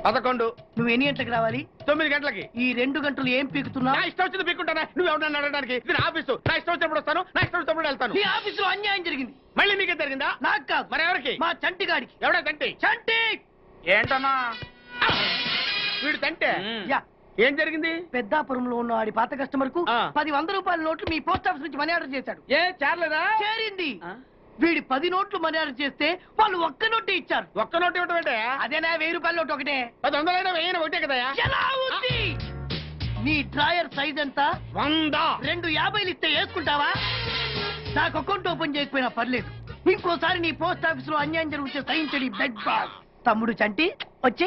11. నువ్వు ఎన్ని గంటలకు రావాలి? 9 గంటలకి. ఈ 2 గంటలు ఏం పీకుతున్నావు? నా ఇష్టం వచ్చింది పీక్కుంటానా? నువ్వు ఎవరన్నా అడగడానికి? ఇది నా ఆఫీసు. నా ఇష్టం వచ్చినప్పుడు వస్తాను, నా ఇష్టం వచ్చినప్పుడు వెళ్తాను. ఈ ఆఫీసులో అన్యాయం జరిగింది. మళ్ళీ నీకే జరిగిందా? నాకు కాదు. మరి ఎవరికి? మా చంటి గాడికి. ఎవడా తంటి? చంటి ఏంటన్నా వీడు తంటే? ఏం జరిగింది? పెద్దాపురంలో ఉన్న వాడి పాత కస్టమర్ కు 10 రూపాయల నోట్లు మీ పోస్ట్ ఆఫీస్ నుంచి మనీ ఆర్డర్ చేశాడు. ఏ చేరలేదా? చేరింది. వీడి 10 నోట్లు మనీ ఆర్డర్ చేస్తే వాళ్ళు ఒక్క నోటే ఇచ్చారు. ఒక్క నోటు ఇవ్వటం ఏంటే? అదేనా 1000 రూపాయల నోటు ఒకటే. 1000 1000 ఒకటే కదా? ఎలా ఉంది? నీ డ్రాయర్ సైజ్ ఎంత? 100. 2 50లు ఇస్తే వేసుకుంటావా? నాకు అకౌంట్ ఓపెన్ చేయకపోయినా పర్లేదు. ఇంకోసారి నీ పోస్ట్ ఆఫీస్ లో అన్యాయం జరిగితే సహించడి బెడ్ బాస్. తమ్ముడు చంటి వచ్చి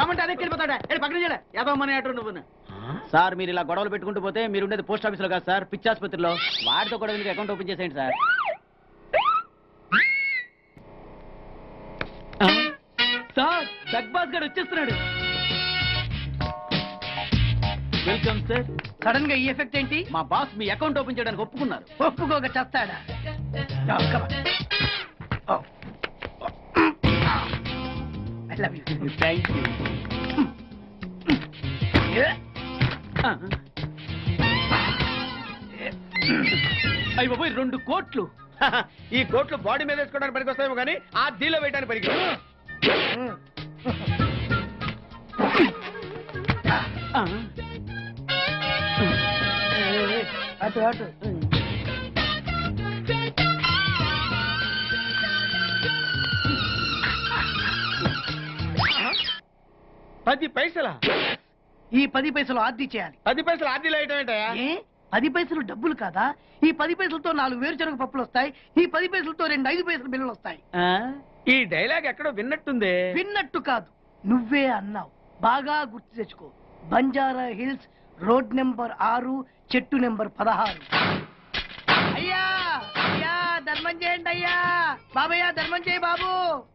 రమ్మంటే అదే వెళ్ళిపోతాడా? పక్కన చేయలే ఏదో మనీ ఆర్డర్ నువ్వు. సార్ మీరు ఇలా గొడవలు పెట్టుకుంటూ పోతే మీరు ఉండేది పోస్ట్ ఆఫీస్ లో కాదు సార్, పిచ్చాసుపత్రిలో. వాటితో కూడా మీకు అకౌంట్ ఓపెన్ చేసేయండి సార్. సార్ బిగ్ బాస్ గారు వచ్చేస్తున్నాడు. Welcome sir. సడన్ గా ఈ ఎఫెక్ట్ ఏంటి? మా బాస్ మీ అకౌంట్ ఓపెన్ చేయడానికి ఒప్పుకున్నారు. ఒప్పుకోక చేస్తాడా? Thank you. అయ్యి బాబోయ్ 2 కోట్లు. ఈ కోట్లు బాడీ మీద వేసుకోవడానికి పనికి వస్తాయేమో కానీ ఆ డీలో వేయడానికి పనికి. అటు అటు 10 పైసలా? ఈ 10 పైసలు ఆర్డీ చేయాలి. 10 పైసలు ఆర్డీలో వేయటం ఏంటయ్యా? 10 పైసలు డబ్బులు కాదా? ఈ 10 పైసలతో 4 వేరుశనగ పప్పులు వస్తాయి. ఈ 10 పైసలతో 2 5 పైసలు బిల్లులు వస్తాయి. ఈ డైలాగ్ ఎక్కడో విన్నట్టుంది. విన్నట్టు కాదు, నువ్వే అన్నావు. బాగా గుర్తు తెచ్చుకో. బంజారా హిల్స్, రోడ్ నెంబర్ 6, చెట్టు నెంబర్ 16. అయ్యా అయ్యా ధర్మం చేయండి అయ్యా. బాబయ్యా ధర్మం చేయి బాబు.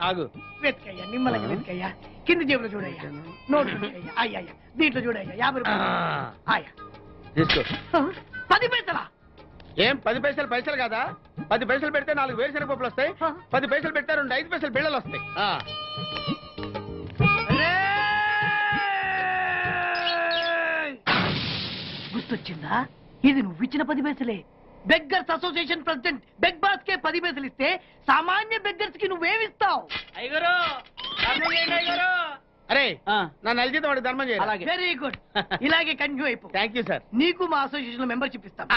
ఆగు. వెతుకయ్యా, నిమ్మలంగా వెతుకయ్యా. కింది జేబులో చూడయ్యా, నోట్లు చూడయ్యా. అయ్యా దీంట్లో చూడయ్యా, 50 రూపాయలు. అయ్యా తీసుకో. 10 పైసలా? ఏం 10 పైసలు పైసలు కాదా? 10 పైసలు పెడితే 4 వేరుశనగ పప్పులు వస్తాయి. 10 పైసలు పెడితే 2 5 పైసలు బిళ్ళలు వస్తాయి. గుర్తొచ్చిందా? ఇది నువ్వు ఇచ్చిన 10 పైసలే. Beggars association president beg boss కే 10 పైసలు ఇస్తే సామాన్య బెగ్గర్స్ కి నువ్వేమిస్తావు? అయ్యగారు ధర్మం చేయండి అయ్యగారు. అరే నా నెల జీతం వాడికి ధర్మం చేయాలి. Very good. ఇలాగే కంటిన్యూ అయిపో. Thank you sir. నీకు మా అసోసియేషన్ లో మెంబర్షిప్ ఇస్తాం.